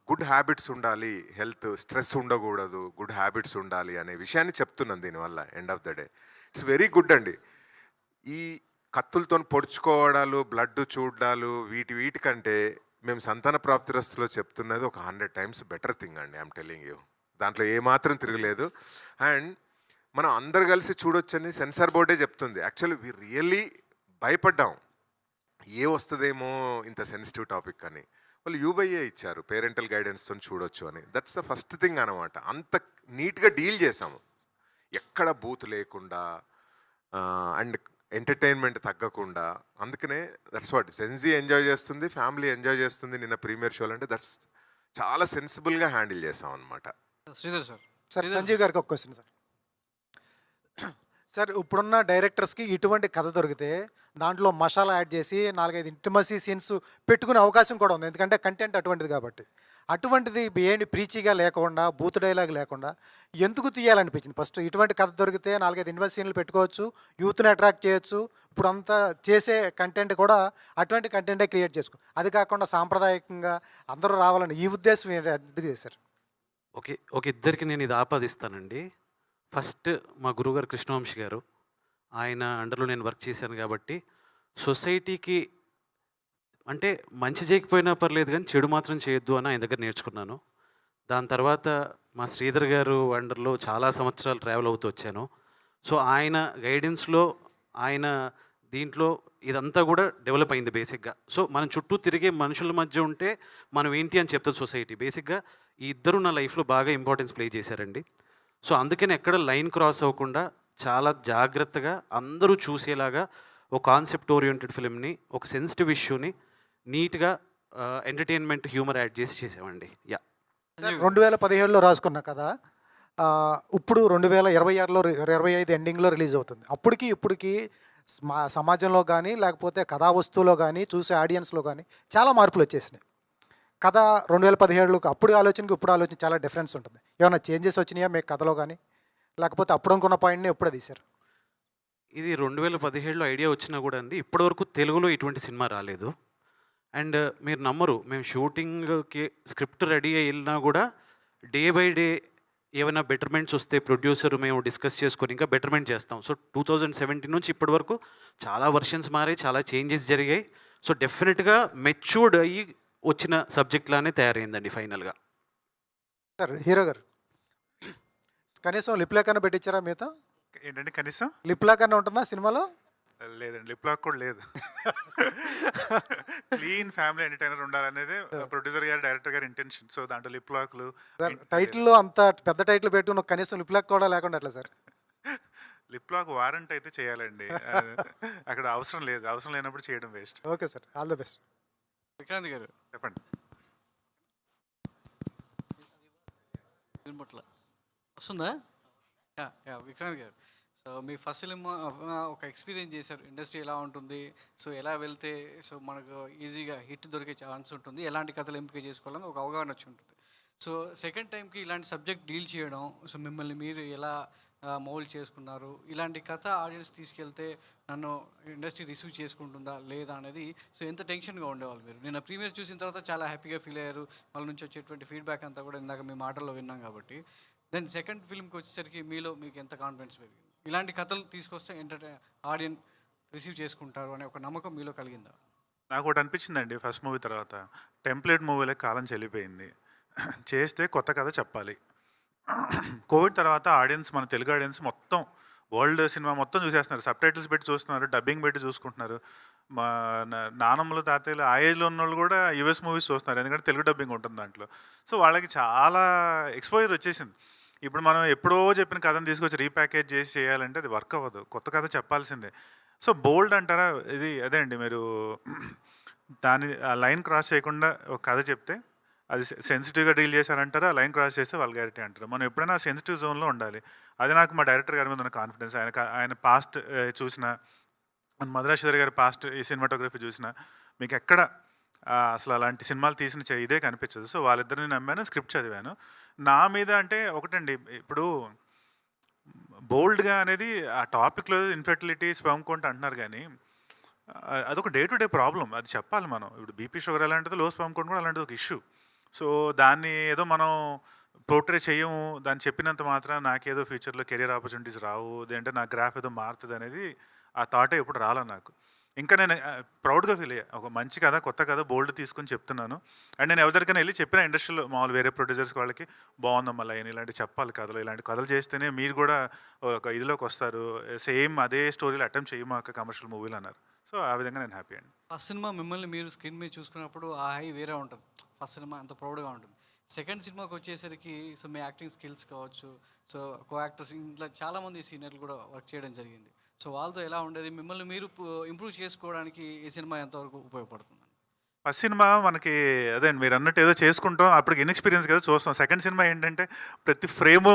good habits ఉండాలి, హెల్త్ స్ట్రెస్ ఉండకూడదు, good habits ఉండాలి అనే విషయాన్ని చెప్తున్నాను దీనివల్ల. End of the day it's very good అండి. ఈ కత్తులతో పొడుచుకోవడాలు, బ్లడ్ చూడాలు, వీటికంటే మేము సంతాన ప్రాప్తిరస్తులో చెప్తున్నది ఒక 100 times బెటర్ థింగ్ అండి. ఐఎమ్ టెల్లింగ్ యూ, దాంట్లో ఏమాత్రం తిరగలేదు. అండ్ మనం అందరు కలిసి చూడొచ్చని సెన్సార్ బోర్డే చెప్తుంది. యాక్చువల్లీ వి రియల్లీ భయపడ్డాం, వస్తుందేమో ఇంత సెన్సిటివ్ టాపిక్ అని. వాళ్ళు యూబైఏ ఇచ్చారు, పేరెంటల్ గైడెన్స్తో చూడొచ్చు అని. దట్స్ ద ఫస్ట్ థింగ్ అనమాట. అంత నీట్గా డీల్ చేసాము, ఎక్కడ బూత్ లేకుండా అండ్ ఎంటర్టైన్మెంట్ తగ్గకుండా. అందుకనే దట్స్ వాట్ సెన్జీ ఎంజాయ్ చేస్తుంది, ఫ్యామిలీ ఎంజాయ్ చేస్తుంది నిన్న ప్రీమియర్ షోలు అంటే. దట్స్ చాలా సెన్సిబుల్గా హ్యాండిల్ చేసాం అనమాట. శ్రీధర్ సార్ సార్ సంజీవ్ గారికి ఒక క్వశ్చన్ సార్. సార్ ఇప్పుడున్న డైరెక్టర్స్కి ఇటువంటి కథ దొరికితే దాంట్లో మసాలా యాడ్ చేసి 4-5 ఇంటిమసీ సీన్స్ పెట్టుకునే అవకాశం కూడా ఉంది, ఎందుకంటే కంటెంట్ అటువంటిది కాబట్టి. అటువంటిది ఏంటి ప్రీచిగా లేకుండా, బూత్ డైలాగ్ లేకుండా ఎందుకు తీయాలనిపించింది? ఫస్ట్ ఇటువంటి కథ దొరికితే 4-5 ఇంటిమసీ సీన్లు పెట్టుకోవచ్చు, యూత్ని అట్రాక్ట్ చేయొచ్చు. ఇప్పుడు అంతా చేసే కంటెంట్ కూడా అటువంటి కంటెంటే క్రియేట్ చేసుకో, అది కాకుండా సాంప్రదాయకంగా అందరూ రావాలని ఈ ఉద్దేశం ఎందుకు చేశారు? ఒక ఇద్దరికి నేను ఇది ఆపాదిస్తానండి. ఫస్ట్ మా గురువుగారు కృష్ణవంశీ గారు, ఆయన అండర్లో నేను వర్క్ చేశాను కాబట్టి సొసైటీకి అంటే మంచి చేయకపోయినా పర్లేదు కానీ చెడు మాత్రం చేయొద్దు అని ఆయన దగ్గర నేర్చుకున్నాను. దాని తర్వాత మా శ్రీధర్ గారు అండర్లో చాలా సంవత్సరాలు ట్రావెల్ అవుతూ వచ్చాను. సో ఆయన గైడెన్స్లో, ఆయన దీంట్లో ఇదంతా కూడా డెవలప్ అయింది బేసిక్గా. సో మనం చుట్టూ తిరిగే మనుషుల మధ్య ఉంటే మనం ఏంటి అని చెప్తుంది సొసైటీ. బేసిక్గా ఈ ఇద్దరు నా లైఫ్లో బాగా ఇంపార్టెన్స్ ప్లే చేశారండి. సో అందుకని ఎక్కడ లైన్ క్రాస్ అవ్వకుండా చాలా జాగ్రత్తగా అందరూ చూసేలాగా ఒక కాన్సెప్ట్ ఓరియంటెడ్ ఫిల్మ్ని, ఒక సెన్సిటివ్ ఇష్యూని నీట్గా ఎంటర్టైన్మెంట్, హ్యూమర్ యాడ్ చేసి చేసామండి. 2017లో రాసుకున్న కథ ఇప్పుడు 2026లో 25 ఎండింగ్లో రిలీజ్ అవుతుంది. అప్పటికి ఇప్పటికి సమాజంలో కానీ లేకపోతే కథా వస్తువులో కానీ చూసే ఆడియన్స్లో కానీ చాలా మార్పులు వచ్చేసినాయి. కథ 2017లోకి అప్పుడు ఆలోచనకి ఇప్పుడు ఆలోచన చాలా డిఫరెన్స్ ఉంటుంది. ఏమైనా చేంజెస్ వచ్చినాయా మీ కథలో కానీ, లేకపోతే అప్పుడు అనుకున్న పాయింట్ని ఎప్పుడే తీశారు? ఇది 2017లో ఐడియా వచ్చినా కూడా అండి ఇప్పటివరకు తెలుగులో ఇటువంటి సినిమా రాలేదు. అండ్ మీరు నమ్మరు, మేము షూటింగ్కి స్క్రిప్ట్ రెడీ అయ్యి వెళ్ళినా కూడా డే బై డే ఏమైనా బెటర్మెంట్స్ వస్తే ప్రొడ్యూసర్ మేము డిస్కస్ చేసుకొని ఇంకా బెటర్మెంట్ చేస్తాం. సో 2017 నుంచి ఇప్పటి వరకు చాలా వర్షన్స్ మారాయి, చాలా చేంజెస్ జరిగాయి. సో డెఫినెట్గా మెచ్యూర్డ్ అయ్యి వచ్చిన సబ్జెక్ట్ లానే తయారైందండి ఫైనల్గా. సార్ హీరో గారు కనీసం లిప్ లాక్ అన్న పెట్టించారా మీతో? ఏంటంటే కనీసం లిప్ లాక్ అన్న ఉంటుందా సినిమాలో? లేదండి, లిప్ లాక్ కూడా లేదు. క్లీన్ ఫ్యామిలీ ఎంటర్టైనర్ ఉండాలనేది ప్రొడ్యూసర్ గారు, డైరెక్టర్ గారి ఇంటెన్షన్. సో దాంట్లో లిప్ లాక్లు, సార్ టైటిల్లో అంత పెద్ద టైటిల్ పెట్టుకున్న కనీసం లిప్ లాక్ కూడా లేకుండా అట్లా సార్? లిప్ లాక్ వారంట్ అయితే చేయాలండి. అక్కడ అవసరం లేదు, అవసరం లేనప్పుడు చేయడం waste. Okay sir, all the best. Vikrant గారు చెప్పండి. వినపట్ల వస్తుందా? విక్రాంత్ గారు, సో మీ ఫస్ట్ ఫిలిం ఒక ఎక్స్పీరియన్స్ చేశారు, ఇండస్ట్రీ ఎలా ఉంటుంది, సో ఎలా వెళ్తే సో మనకు ఈజీగా హిట్ దొరికే ఛాన్స్ ఉంటుంది, ఎలాంటి కథలు ఎంపిక చేసుకోవాలని ఒక అవగాహన వచ్చి ఉంటుంది. సో సెకండ్ టైంకి ఇలాంటి సబ్జెక్ట్ డీల్ చేయడం, సో మిమ్మల్ని మీరు ఎలా మౌల్డ్ చేసుకున్నారు, ఇలాంటి కథ ఆడియన్స్ తీసుకెళ్తే నన్ను ఇండస్ట్రీ రిసీవ్ చేసుకుంటుందా లేదా అనేది సో ఎంత టెన్షన్గా ఉండేవాళ్ళు మీరు? నిన్న ప్రీమియర్ చూసిన తర్వాత చాలా హ్యాపీగా ఫీల్ అయ్యారు, వాళ్ళ నుంచి వచ్చేటువంటి ఫీడ్బ్యాక్ అంతా కూడా ఇందాక మీ మాటల్లో విన్నాం కాబట్టి. దెన్ సెకండ్ ఫిల్మ్కి వచ్చేసరికి మీలో మీకు ఎంత కాన్ఫిడెన్స్ పెరిగింది? ఇలాంటి కథలు తీసుకొస్తే ఆడియన్స్ రిసీవ్ చేసుకుంటారు అనే ఒక నమ్మకం మీలో కలిగిందా? నాకు ఒకటి అనిపించిందండి ఫస్ట్ మూవీ తర్వాత, టెంప్లెట్ మూవీలే కాలం చెల్లిపోయింది, చేస్తే కొత్త కథ చెప్పాలి. కోవిడ్ తర్వాత ఆడియన్స్, మన తెలుగు ఆడియన్స్ మొత్తం వరల్డ్ సినిమా మొత్తం చూసేస్తున్నారు, సబ్ టైటిల్స్ పెట్టి చూస్తున్నారు, డబ్బింగ్ పెట్టి చూసుకుంటున్నారు. మా నానమ్మలు, తాతయ్యలు ఆ ఏజ్లో ఉన్న వాళ్ళు కూడా యూఎస్ మూవీస్ చూస్తున్నారు, ఎందుకంటే తెలుగు డబ్బింగ్ ఉంటుంది దాంట్లో. సో వాళ్ళకి చాలా ఎక్స్పోజర్ వచ్చేసింది. ఇప్పుడు మనం ఎప్పుడో చెప్పిన కథను తీసుకొచ్చి రీప్యాకేజ్ చేసి చేయాలంటే అది వర్క్ అవ్వదు, కొత్త కథ చెప్పాల్సిందే. సో బోల్డ్ అంటారా, ఇది అదే అండి, మీరు దాని ఆ లైన్ క్రాస్ చేయకుండా ఒక కథ చెప్తే అది సెన్సిటివ్గా డీల్ చేశారంటారా, లైన్ క్రాస్ చేస్తే వల్గారిటీ అంటారు. మనం ఎప్పుడైనా సెన్సిటివ్ జోన్లో ఉండాలి. అది నాకు మా డైరెక్టర్ గారి మీద ఉన్న కాన్ఫిడెన్స్. ఆయన పాస్ట్ చూసిన, మద్రాస్ శ్రీధర్ గారి పాస్ట్ ఈ సినిమాటోగ్రఫీ చూసిన, మీకు ఎక్కడ అసలు అలాంటి సినిమాలు తీసిన ఇదే కనిపించదు. సో వాళ్ళిద్దరిని నమ్మాను, స్క్రిప్ట్ చదివాను. నా మీద అంటే ఒకటండి, ఇప్పుడు బోల్డ్గా అనేది ఆ టాపిక్లో ఇన్ఫెర్టిలిటీ, స్పెర్మ్ కౌంట్ అంటున్నారు కానీ అదొక డే టు డే ప్రాబ్లం, అది చెప్పాలి మనం. ఇప్పుడు బీపీ షుగర్ అలాంటిది, లో స్పెర్మ్ కౌంట్ కూడా అలాంటిది ఒక ఇష్యూ. సో దాన్ని ఏదో మనం పోర్ట్రే చేయము, దాన్ని చెప్పినంత మాత్రం నాకేదో ఫ్యూచర్లో కెరీర్ ఆపర్చునిటీస్ రావు, అదేంటే నా గ్రాఫ్ ఏదో మారుతుంది అనేది ఆ థాటే ఎప్పుడు రాలే నాకు. ఇంకా నేను ప్రౌడ్గా ఫీల్ అయ్యా, ఒక మంచి కథ, కొత్త కథ, బోల్డ్ తీసుకొని చెప్తున్నాను. అండ్ నేను ఎవరికైనా వెళ్ళి చెప్పిన ఇండస్ట్రీలో మామూలు వేరే ప్రొడ్యూసర్స్ వాళ్ళకి, బాగుందమ్మా లైన్, ఇలాంటి చెప్పాలి కథలు, ఇలాంటి కథలు చేస్తేనే మీరు కూడా ఒక ఇదిలోకి వస్తారు, సేమ్ అదే స్టోరీలో అటెంప్ట్ చేయమాక కమర్షియల్ మూవీలు అన్నారు. సో ఆ విధంగా నేను హ్యాపీ అండి. ఫస్ట్ సినిమా మిమ్మల్ని మీరు స్క్రీన్ మీద చూసుకున్నప్పుడు ఆ హై వేరే ఉంటుంది. ఫస్ట్ సినిమా అంత ప్రౌడ్గా ఉంటుంది. సెకండ్ సినిమాకి వచ్చేసరికి సో మీ యాక్టింగ్ స్కిల్స్ కావచ్చు, సో కో యాక్టర్స్ ఇంట్లో చాలామంది సీనియర్లు కూడా వర్క్ చేయడం జరిగింది. సో వాళ్ళతో ఎలా ఉండేది, మిమ్మల్ని మీరు ఇంప్రూవ్ చేసుకోవడానికి ఈ సినిమా ఎంతవరకు ఉపయోగపడుతుంది? ఫస్ట్ సినిమా మనకి అదే అండి మీరు అన్నట్టు ఏదో చేసుకుంటాం, అప్పటికి ఇన్ఎక్స్పీరియన్స్ కదా చూస్తాం. సెకండ్ సినిమా ఏంటంటే ప్రతి ఫ్రేము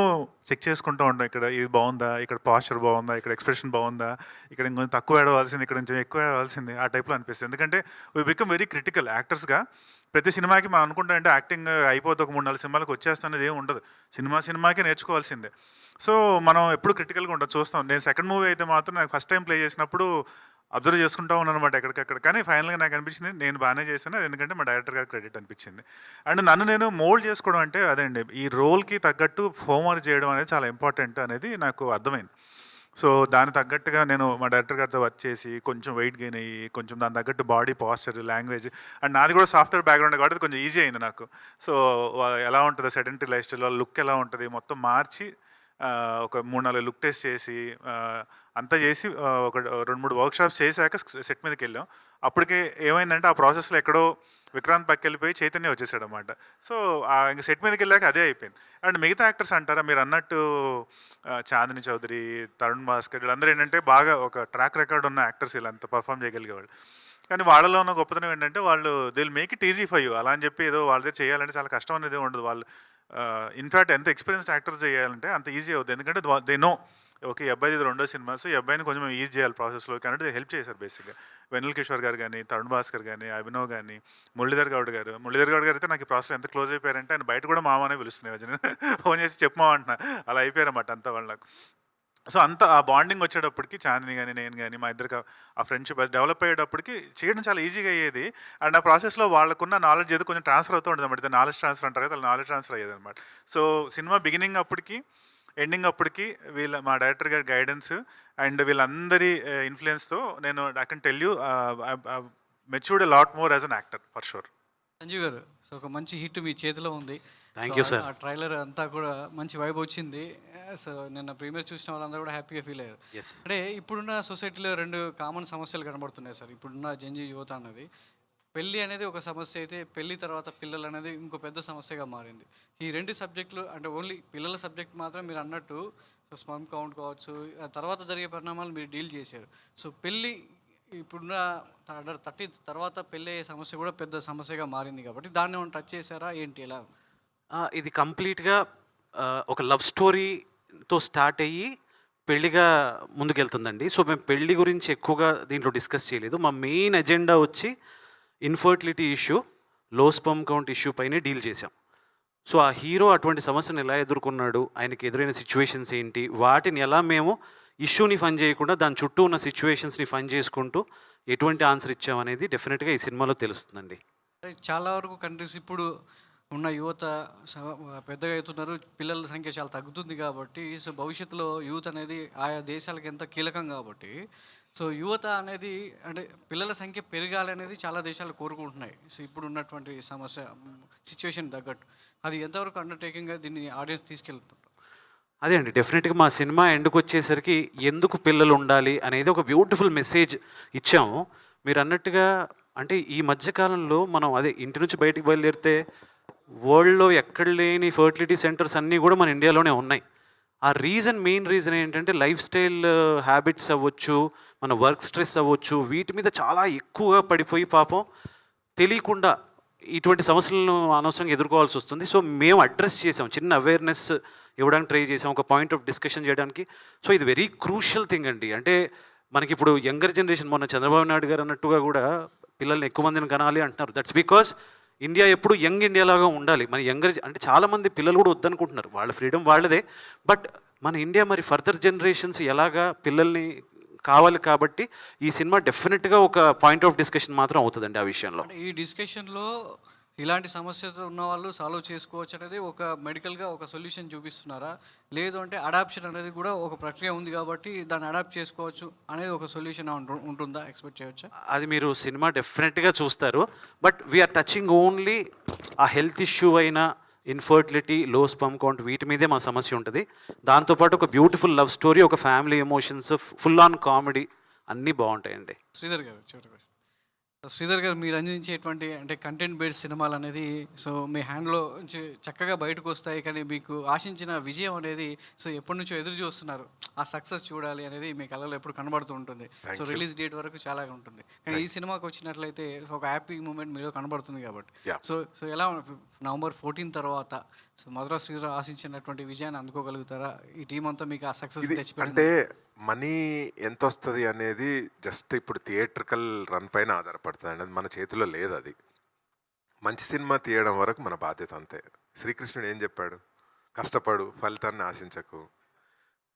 చెక్ చేసుకుంటూ ఉంటాం. ఇక్కడ ఇది బాగుందా, ఇక్కడ పాస్చర్ బాగుందా, ఇక్కడ ఎక్స్ప్రెషన్ బాగుందా, ఇక్కడ ఇంకొంచెం తక్కువ ఏడవలసింది, ఇక్కడ కొంచెం ఎక్కువ ఏడవలసింది, ఆ టైప్లో అనిపిస్తుంది. ఎందుకంటే వీ బికమ్ వెరీ క్రిటికల్ యాక్టర్స్గా. ప్రతి సినిమాకి మనం అనుకుంటాం అంటే యాక్టింగ్ అయిపోతే ఒక 3-4 సినిమాలకు వచ్చేస్తున్నది ఏమి ఉండదు. సినిమాకి నేర్చుకోవాల్సిందే. సో మనం ఎప్పుడు క్రిటికల్గా ఉంటుంది చూస్తాం. నేను సెకండ్ మూవీ అయితే మాత్రం నాకు ఫస్ట్ టైం ప్లే చేసినప్పుడు అబ్జర్వ్ చేసుకుంటూ ఉన్నాను అనమాట ఎక్కడికక్కడ. కానీ ఫైనల్గా నాకు అనిపించింది నేను బాగానే చేశాను, అది ఎందుకంటే మా డైరెక్టర్ గారికి క్రెడిట్ అనిపించింది. అండ్ నన్ను నేను మోల్డ్ చేసుకోవడం అంటే అదండి, ఈ రోల్కి తగ్గట్టు హోంవర్క్ చేయడం అనేది చాలా ఇంపార్టెంట్ అనేది నాకు అర్థమైంది. సో దానికి తగ్గట్టుగా నేను మా డైరెక్టర్ గారితో వర్క్ చేసి కొంచెం వెయిట్ గెయిన్ అయ్యి, కొంచెం దాని తగ్గట్టు బాడీ పాస్చర్, లాంగ్వేజ్, అండ్ నాది కూడా సాఫ్ట్వేర్ బ్యాక్గ్రౌండ్ కాబట్టి కొంచెం ఈజీ అయింది నాకు. సో ఎలా ఉంటుంది సెడెంటరీ లైఫ్ స్టైల్, వాళ్ళ లుక్ ఎలా ఉంటుంది మొత్తం మార్చి ఒక 3-4 లుక్ టెస్ట్ చేసి అంతా చేసి ఒక 2-3 వర్క్షాప్స్ చేశాక సెట్ మీదకి వెళ్ళాం. అప్పటికే ఏమైందంటే ఆ ప్రాసెస్లో ఎక్కడో విక్రాంత్ పక్కకి వెళ్ళిపోయి చైతన్య వచ్చేసాడు అనమాట. సో ఇంక సెట్ మీదకి వెళ్ళాక అదే అయిపోయింది. అండ్ మిగతా యాక్టర్స్ అంటారా మీరు అన్నట్టు చాందిని చౌదరి, తరుణ్ భాస్కర్, వీళ్ళందరూ ఏంటంటే బాగా ఒక ట్రాక్ రికార్డ్ ఉన్న యాక్టర్స్, వీళ్ళంతా పర్ఫామ్ చేయగలిగేవాళ్ళు. కానీ వాళ్ళలో ఉన్న గొప్పతనం ఏంటంటే వాళ్ళు they will make it easy for you. అలా అని చెప్పి ఏదో వాళ్ళ దగ్గర చేయాలంటే చాలా కష్టం అనేది ఉండదు. వాళ్ళు ఇన్ఫ్యాక్ట్ ఎంత ఎక్స్పీరియన్స్డ్ యాక్టర్స్ చేయాలంటే అంత ఈజీ అవుతుంది. ఎందుకంటే దే నో ఓకే ఈ అబ్బాయి ఇది 2వ సినిమా, సో ఈ అబ్బాయిని కొంచెం ఈజీ చేయాలి ప్రాసెస్లో కాబట్టి హెల్ప్ చేశారు బేసిక్గా. వెన్నెల కిషోర్ గారు కానీ, తరుణ్ భాస్కర్ కానీ, అభినవ్ కానీ, మురళీధర్ గౌడ్ గారు అయితే నాకు ఈ ప్రాసెస్లో ఎంత క్లోజ్ అయిపోయారంటే ఆయన బయట కూడా మామనే పిలుస్తున్నాయి, నేను ఫోన్ చేసి చెప్పమా అంటున్నా, అలా అయిపోయారన్నమాట అంతా వాళ్ళకు. సో అంత ఆ బాండింగ్ వచ్చేటప్పటికి చాందిని కానీ నేను కానీ మా ఇద్దరికి ఆ ఫ్రెండ్షిప్ డెవలప్ అయ్యేటప్పటికి చేయడం చాలా ఈజీగా అయ్యేది. అండ్ ఆ ప్రాసెస్లో వాళ్ళకున్న నాలెడ్జ్ ఏదో కొంచెం ట్రాన్స్ఫర్ అవుతూ ఉంటుంది అన్నమాట. నాలెడ్జ్ ట్రాన్స్ఫర్ అంటారు కదా, నాలెడ్జ్ ట్రాన్స్ఫర్ అయ్యేది అనమాట. సో సినిమా బిగినింగ్ అప్పటికి ఎండింగ్ అప్పటికి మా డైరెక్టర్ గారి గైడెన్స్ అండ్ వీళ్ళందరి ఇన్ఫ్లుయెన్స్తో నేను I can tell you matured lot more as an actor for sure. Sanjeev garu, so ఒక మంచి హిట్ మీ చేతిలో ఉంది. Thank you sir. ఆ ట్రైలర్ అంతా కూడా మంచి వైబ్ వచ్చింది. సో నిన్న ప్రీమియర్ చూసిన వాళ్ళందరూ కూడా హ్యాపీగా ఫీల్ అయ్యారు. అంటే ఇప్పుడున్న సొసైటీలో 2 కామన్ సమస్యలు కనబడుతున్నాయి సార్. ఇప్పుడున్న జంజీ యువత అన్నది పెళ్ళి అనేది ఒక సమస్య అయితే, పెళ్ళి తర్వాత పిల్లలు అనేది ఇంకో పెద్ద సమస్యగా మారింది. ఈ 2 సబ్జెక్టులు అంటే ఓన్లీ పిల్లల సబ్జెక్ట్ మాత్రం మీరు అన్నట్టు సో స్పర్మ్ కౌంట్ కావచ్చు, తర్వాత జరిగే పరిణామాలు మీరు డీల్ చేశారు. సో పెళ్ళి ఇప్పుడున్న 30 తర్వాత పెళ్ళి అయ్యే సమస్య కూడా పెద్ద సమస్యగా మారింది కాబట్టి దాన్ని ఏమైనా టచ్ చేశారా ఏంటి, ఎలా? ఇది కంప్లీట్గా ఒక లవ్ స్టోరీతో స్టార్ట్ అయ్యి పెళ్ళిగా ముందుకెళ్తుందండి. సో మేము పెళ్ళి గురించి ఎక్కువగా దీంట్లో డిస్కస్ చేయలేదు. మా మెయిన్ ఎజెండా వచ్చి ఇన్ఫర్టిలిటీ ఇష్యూ, లో స్పర్మ్ కౌంట్ ఇష్యూ పైనే డీల్ చేసాం. సో ఆ హీరో అటువంటి సమస్యను ఎలా ఎదుర్కొన్నాడు, ఆయనకి ఎదురైన సిచ్యువేషన్స్ ఏంటి, వాటిని ఎలా మేము ఇష్యూని ఫన్ చేయకుండా దాని చుట్టూ ఉన్న సిచ్యువేషన్స్ని ఫన్ చేసుకుంటూ ఎటువంటి ఆన్సర్ ఇచ్చామనేది డెఫినెట్గా ఈ సినిమాలో తెలుస్తుందండి. చాలా వరకు కంట్రీస్ ఇప్పుడు ఉన్న యువత పెద్దగా అవుతున్నారు, పిల్లల సంఖ్య చాలా తగ్గుతుంది కాబట్టి సో భవిష్యత్తులో యూత్ అనేది ఆయా దేశాలకు ఎంత కీలకం కాబట్టి సో యువత అనేది అంటే పిల్లల సంఖ్య పెరగాలి అనేది చాలా దేశాలు కోరుకుంటున్నాయి. సో ఇప్పుడు ఉన్నటువంటి సమస్య సిచ్యువేషన్ తగ్గట్టు అది ఎంతవరకు అండర్టేకింగ్గా దీన్ని ఆడియన్స్ తీసుకెళ్తుంటారు? అదే అండి, డెఫినెట్గా మా సినిమా ఎండ్కి వచ్చేసరికి ఎందుకు పిల్లలు ఉండాలి అనేది ఒక బ్యూటిఫుల్ మెసేజ్ ఇచ్చాము. మీరు అన్నట్టుగా అంటే ఈ మధ్యకాలంలో మనం అదే ఇంటి నుంచి బయటికి బయలుదేరితే వరల్డ్లో ఎక్కడ లేని ఫర్టిలిటీ సెంటర్స్ అన్నీ కూడా మన ఇండియాలోనే ఉన్నాయి. ఆ మెయిన్ రీజన్ ఏంటంటే లైఫ్ స్టైల్ హ్యాబిట్స్ అవ్వచ్చు, మన వర్క్ స్ట్రెస్ అవ్వచ్చు, వీటి మీద చాలా ఎక్కువగా పడిపోయి పాపం తెలియకుండా ఇటువంటి సమస్యలను అనవసరంగా ఎదుర్కోవాల్సి వస్తుంది. సో మేము అడ్రస్ చేసాం, చిన్న అవేర్నెస్ ఇవ్వడానికి ట్రై చేసాం, ఒక పాయింట్ ఆఫ్ డిస్కషన్ చేయడానికి. సో ఇది వెరీ క్రూషియల్ థింగ్ అండి. అంటే మనకి ఇప్పుడు యంగర్ జనరేషన్, మొన్న చంద్రబాబు నాయుడు గారు అన్నట్టుగా కూడా పిల్లల్ని ఎక్కువ మందిని కనాలి అంటున్నారు. దట్స్ బికాస్ ఇండియా ఎప్పుడు యంగ్ ఇండియాలాగా ఉండాలి. మన అంటే చాలామంది పిల్లలు కూడా వద్దనుకుంటున్నారు, వాళ్ళ ఫ్రీడమ్ వాళ్ళదే. బట్ మన ఇండియా మరి ఫర్దర్ జనరేషన్స్ ఎలాగా పిల్లల్ని కావాలి కాబట్టి ఈ సినిమా డెఫినెట్గా ఒక పాయింట్ ఆఫ్ డిస్కషన్ మాత్రం అవుతుందండి ఆ విషయంలో. ఈ డిస్కషన్లో ఇలాంటి సమస్యతో ఉన్న వాళ్ళు సాల్వ్ చేసుకోవచ్చు అనేది ఒక మెడికల్గా ఒక సొల్యూషన్ చూపిస్తున్నారా, లేదు అంటే అడాప్షన్ అనేది కూడా ఒక ప్రక్రియ ఉంది కాబట్టి దాన్ని అడాప్ట్ చేసుకోవచ్చు అనేది ఒక సొల్యూషన్ ఉంటుందా, ఎక్స్పెక్ట్ చేయొచ్చా? అది మీరు సినిమా డెఫినెట్గా చూస్తారు. బట్ వీఆర్ టచింగ్ ఓన్లీ ఆ హెల్త్ ఇష్యూ అయిన ఇన్ఫర్టిలిటీ, లో స్పర్మ్ కౌంట్, వీటి మీదే మా సమస్య ఉంటుంది. దాంతోపాటు ఒక బ్యూటిఫుల్ లవ్ స్టోరీ, ఒక family emotions, full on comedy, అన్నీ బాగుంటాయండి. శ్రీధర్ గారు చివరి question. శ్రీధర్ గారు మీరు అందించేటువంటి అంటే కంటెంట్ బేస్డ్ సినిమాలు అనేది సో మీ హ్యాండ్లో నుంచి చక్కగా బయటకు వస్తాయి, కానీ మీకు ఆశించిన విజయం అనేది సో ఎప్పటి నుంచో ఎదురు చూస్తున్నారు, ఆ సక్సెస్ చూడాలి అనేది మీ కళ్ళలో ఎప్పుడు కనబడుతూ ఉంటుంది. సో రిలీజ్ డేట్ వరకు చాలా ఉంటుంది, కానీ ఈ సినిమాకి వచ్చినట్లయితే సో ఒక హ్యాపీ మూమెంట్ మీలో కనబడుతుంది కాబట్టి Yeah. సో ఎలా నవంబర్ 14 తర్వాత సో మధురా శ్రీధర్ ఆశించినటువంటి విజయాన్ని అందుకోగలుగుతారా? ఈ టీం అంతా మీకు ఆ సక్సెస్ ఇది తెచ్చిపెట్టింది. అంటే మనీ ఎంత వస్తుంది అనేది జస్ట్ ఇప్పుడు థియేట్రికల్ రన్ పైన ఆధారపడుతుంది అండి, అది మన చేతిలో లేదు. అది మంచి సినిమా తీయడం వరకు మన బాధ్యత అంతే. శ్రీకృష్ణుడు ఏం చెప్పాడు? కష్టపడు, ఫలితాన్ని ఆశించకు.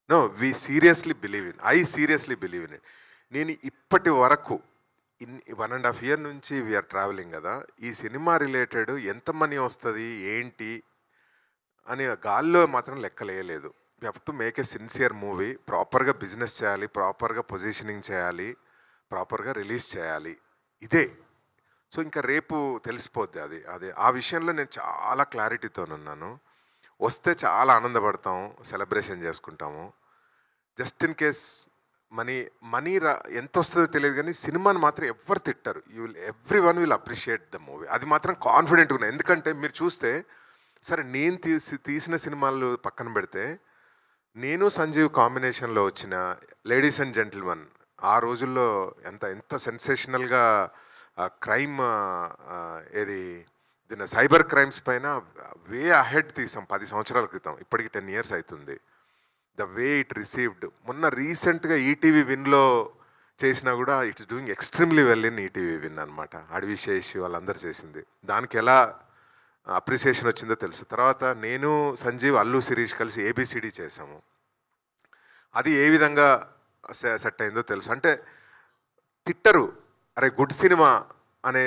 No, we seriously believe in, I seriously believe in it. నేను ఇప్పటి వరకు 1.5 year నుంచి వీఆర్ ట్రావెలింగ్ కదా, ఈ సినిమా రిలేటెడ్ ఎంత మనీ వస్తుంది ఏంటి అని గాల్లో మాత్రం లెక్కలేయలేదు. We have to make a sincere movie, ప్రాపర్గా బిజినెస్ చేయాలి, ప్రాపర్గా పొజిషనింగ్ చేయాలి, ప్రాపర్గా రిలీజ్ చేయాలి, ఇదే. సో ఇంకా రేపు తెలిసిపోద్ది అది. అదే ఆ విషయంలో నేను చాలా క్లారిటీతో ఉన్నాను. వస్తే చాలా ఆనందపడతాం, సెలబ్రేషన్ చేసుకుంటాము. జస్ట్ ఇన్ కేస్ మనీ ఎంత వస్తుందో తెలియదు, కానీ సినిమాని మాత్రం ఎవ్వరు తిట్టరు. Every one will appreciate the movie. అది మాత్రం కాన్ఫిడెంట్గా ఉన్నాయి. ఎందుకంటే మీరు చూస్తే, సరే నేను తీసిన సినిమాలు పక్కన పెడితే, నేను సంజీవ్ కాంబినేషన్లో వచ్చిన లేడీస్ అండ్ జెంటిల్మెన్ ఆ రోజుల్లో ఎంత సెన్సేషనల్గా క్రైమ్ ఏది దీని సైబర్ క్రైమ్స్ పైన వే అహెడ్ తీసాం 10 సంవత్సరాల క్రితం. ఇప్పటికి 10 years అవుతుంది. ద వే ఇట్ రిసీవ్డ్, మొన్న రీసెంట్గా ఈటీవీ విన్లో చేసినా కూడా it's doing extremely well in ETV win అనమాట. అడివిశేష్ వాళ్ళందరూ చేసింది, దానికి ఎలా అప్రిసియేషన్ వచ్చిందో తెలుసు. తర్వాత నేను సంజీవ్ అల్లు శిరీష్ కలిసి ఏబిసిడి చేసాము, అది ఏ విధంగా సెట్ అయిందో తెలుసు. అంటే తిట్టరు, అరే గుడ్ సినిమా అనే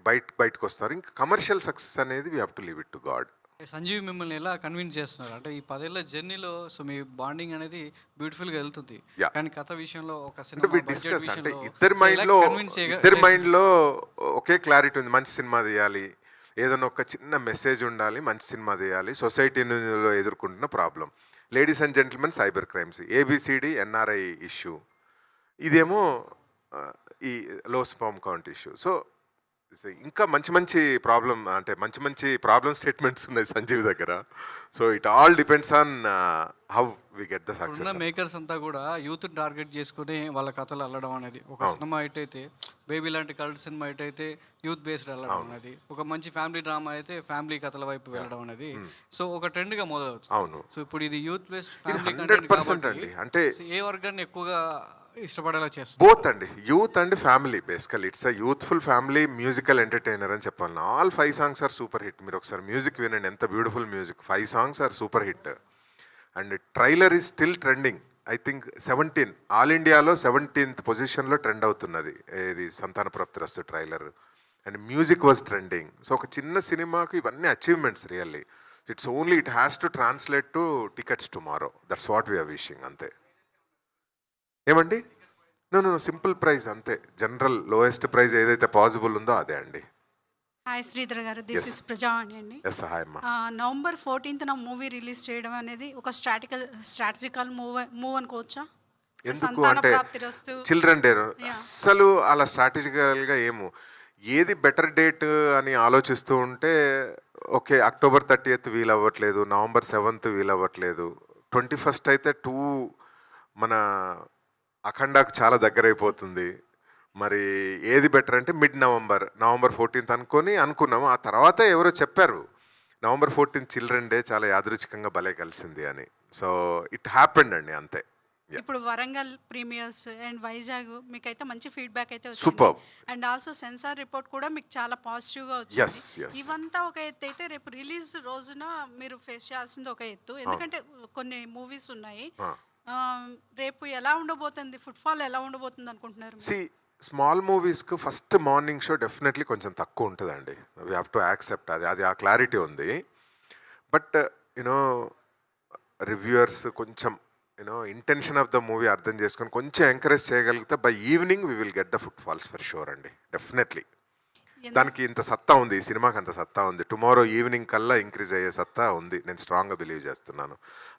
బయటకు వస్తారు. ఇంకా కమర్షియల్ సక్సెస్ అనేది we have to leave it to God. Sanjeev మిమ్మల్ని ఎలా కన్విన్స్ చేస్తున్నారు అంటే ఈ 10 ఏళ్ల జర్నీలో సో మీ బాండింగ్ అనేది బ్యూటిఫుల్ గా వెళ్తుంది, Yeah. కానీ కథ విషయంలో ఒక అంటే సినిమా వి budget డిస్కస్, అంటే విషయంలో ఇద్దరి so ఎలా మైండ్లో ఒకే క్లారిటీ ఉంది. మంచి సినిమా తీయాలి, ఏదైనా ఒక చిన్న మెసేజ్ ఉండాలి, మంచి సినిమా తీయాలి, సొసైటీలో ఎదుర్కొంటున్న problem. Ladies and gentlemen cyber crimes, ABCD NRI issue, ఇదేమో ఈ లో స్పామ్ కౌంట్ ఇష్యూ. సో ఇంకా మంచి ప్రాబ్లం, అంటే మంచి ప్రాబ్లమ్ స్టేట్మెంట్స్ ఉన్నాయి సంజీవ్ దగ్గర. So it all depends on how we get the ఉన్న సక్సెస్. మేకర్స్ అంతా కూడా యూత్ టార్గెట్ చేసుకుని వాళ్ళ కథలు అల్లడం అనేది, ఒక సినిమా అయితే బేబీ లాంటి కల్ట్ సినిమా అయితే యూత్ బేస్డ్ వెళ్ళడం అనేది, ఒక మంచి ఫ్యామిలీ డ్రామా అయితే ఫ్యామిలీ కథల వైపు వెళ్ళడం అనేది సో ఒక ట్రెండ్ గా మొదలవుతుంది. అవును, సో ఇప్పుడు ఇది యూత్ బేస్డ్ ఇది ఫ్యామిలీ 100% అండి. అంటే ఏ వర్గాన్ని ఎక్కువగా ఇష్టపడేలా చేస్తుంది? బోత్ అండి, youth and family. Basically it's a youthful family musical entertainer అని చెప్పాలి. All 5 songs are super hit. మీరు ఒకసారి మ్యూజిక్ వినండి, ఎంత beautiful music. 5 songs are super hit. And trailer is still trending. I think 17 all ఇండియాలో 17th పొజిషన్లో trend అవుతున్నది ఇది Santhana Prapthirasthu trailer. And music was trending. So ఒక చిన్న సినిమాకు ఇవన్నీ achievements really. It's only it has to translate to tickets tomorrow. That's what we're wishing, అంతే. ఏమండి? నో సింపుల్ ప్రైస్ అంతే. జనరల్ లోయెస్ట్ ప్రైస్ ఏదైతే పాసిబుల్ ఉందో అదే అండి. హాయ్ శ్రీధర్ గారు, దిస్ Yes. ఇస్ ప్రజావాణి అండి. ఎస్ హాయ్ అమ్మా. నవంబర్ 14th మూవీ రిలీజ్ చేయడం అనేది ఒక స్ట్రాటజికల్ మూవ్ అనుకోవచ్చా? ఎందుకు సంతాన అంటే ప్రాప్తిరస్తు. Children day Yeah. అస్సలు అలా స్ట్రాటజికల్గా ఏమో ఏది బెటర్ డేట్ అని ఆలోచిస్తూ ఉంటే, ఓకే October 30th వీలు అవ్వట్లేదు, November 7th వీలు అవ్వట్లేదు, 21st అయితే మన అఖండాకు చాలా దగ్గర అయిపోతుంది. మరి ఏది బెటర్ అంటే November 14th అనుకున్నాము. ఆ తర్వాత ఎవరో చెప్పారు November 14th చిల్డ్రన్ డే చాలా యాదృచ్ఛికంగా భలే కలిసింది అని. సో ఇట్ హ్యాపెండ్ అండి, అంతే. ఇప్పుడు వరంగల్ ప్రీమియర్స్ అండ్ వైజాగ్ మీకైతే మంచి ఫీడ్బ్యాక్ అయితే Superb. వచ్చింది. అండ్ ఆల్సో సెన్సార్ రిపోర్ట్ కూడా మీకు చాలా పాజిటివ్గా Yes, వచ్చింది. yes. ఇవంతా ఒక ఎత్తు అయితే, రేపు రిలీజ్ రోజున మీరు ఫేస్ చేయాల్సింది ఒక ఎత్తు. ఎందుకంటే కొన్ని మూవీస్ ఉన్నాయి. రేపు ఎలా ఉండబోతుంది, ఫుట్ఫాల్ ఎలా ఉండబోతుంది అనుకుంటున్నారు? స్మాల్ మూవీస్కి ఫస్ట్ మార్నింగ్ షో డెఫినెట్లీ కొంచెం తక్కువ ఉంటుందండి. వీ హ్యావ్ టు యాక్సెప్ట్ అది ఆ క్లారిటీ ఉంది. బట్ యునో రివ్యూయర్స్ కొంచెం ఇంటెన్షన్ ఆఫ్ ద మూవీ అర్థం చేసుకొని కొంచెం ఎంకరేజ్ చేయగలిగితే by evening we will get the footfalls for sure అండి, డెఫినెట్లీ. దానికి ఇంత సత్తా ఉంది, ఈ సినిమాకి అంత సత్తా ఉంది. టుమారో ఈవినింగ్ కల్లా ఇంక్రీజ్ అయ్యే సత్తా ఉంది, నేను స్ట్రాంగ్గా బిలీవ్ చేస్తున్నాను.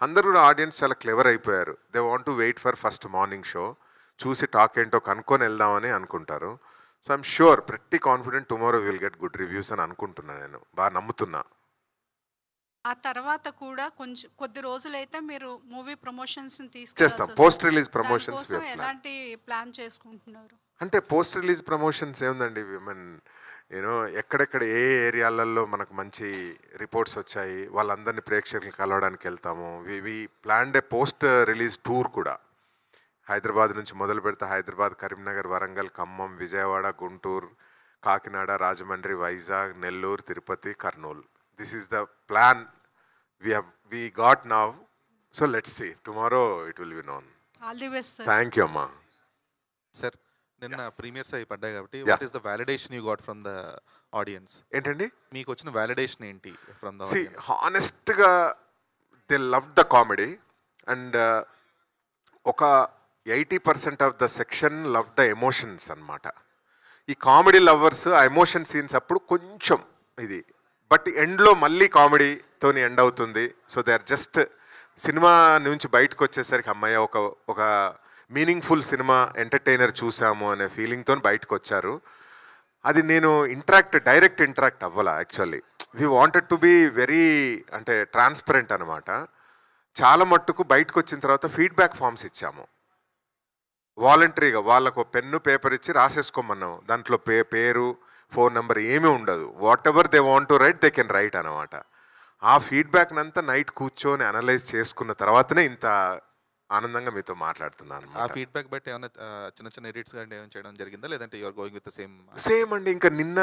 అందరూ కూడా ఆడియన్స్ చాలా క్లెవర్ అయిపోయారు. They want to wait for first morning show. చూసి టాక్ ఏంటో కనుక్కొని వెళ్దామని అనుకుంటారు. So I'm sure pretty confident tomorrow will get good reviews అని అనుకుంటున్నాను, నేను బాగా నమ్ముతున్నా. ఆ తర్వాత కూడా కొద్ది రోజులైతే మీరు మూవీ ప్రమోషన్స్ చేస్తాం, పోస్ట్ రిలీజ్ ప్రమోషన్స్. ఎలాంటి ప్లాన్ చేసుకుంటున్నారు? అంటే పోస్ట్ రిలీజ్ ప్రమోషన్స్ ఏముందండి, విమెన్ యూనో ఎక్కడెక్కడ ఏ ఏరియాలలో మనకు మంచి రిపోర్ట్స్ వచ్చాయి వాళ్ళందరినీ ప్రేక్షకులు కలవడానికి వెళ్తాము. వి ప్లాన్డ్ ఏ పోస్ట్ రిలీజ్ టూర్ కూడా. హైదరాబాద్ నుంచి మొదలు పెడితే Hyderabad, Karimnagar, Warangal, Khammam, Vijayawada, Guntur, Kakinada, Rajahmundry, Vizag, Nellore, Tirupati, Kurnool. This is the plan we got now. So let's see. Tomorrow it will be known. All the best sir. Thank you, Amma. Sir నిన్న ప్రీమియర్స్ అయి పడ్డాయి కాబట్టి Yeah. What is the validation you got from the audience? ఏంటండి? మీకు వచ్చిన validation ఏంటి from the See, audience? honestగా they loved the comedy and ఒక 80% of the section love the emotions అన్నమాట. ఈ కామెడీ లవర్స్ ఆ ఎమోషన్ సీన్స్ అప్పుడు కొంచెం ఇది, బట్ ఎండ్లో మళ్ళీ కామెడీతోని ఎండ్ అవుతుంది. So they are just cinema నుంచి బయటకు వచ్చేసరికి అమ్మాయి ఒక మీనింగ్ఫుల్ సినిమా ఎంటర్టైనర్ చూసాము అనే ఫీలింగ్తో బయటకు వచ్చారు. అది నేను డైరెక్ట్ ఇంటరాక్ట్ అవ్వాల. Actually we wanted to be very అంటే ట్రాన్స్పరెంట్ అనమాట. చాలా మట్టుకు బయటకు వచ్చిన తర్వాత ఫీడ్బ్యాక్ ఫామ్స్ ఇచ్చాము వాలంటరీగా. వాళ్ళకు పెన్ను పేపర్ ఇచ్చి రాసేసుకోమన్నాము. దాంట్లో పేరు ఫోన్ నెంబర్ ఏమీ ఉండదు. What ever they want to right they can write అనమాట. ఆ ఫీడ్బ్యాక్నంతా నైట్ కూర్చొని అనలైజ్ చేసుకున్న తర్వాతనే ఇంత ఆనందంగా మీతో మాట్లాడుతున్నాను. ఆ ఫీడ్బ్యాక్ బట్టి ఏమైనా చిన్న చిన్న ఎడిట్స్ కానీ ఏమైనా చేయడం జరిగిందా, లేదంటే you're going with the same అండి. ఇంకా నిన్న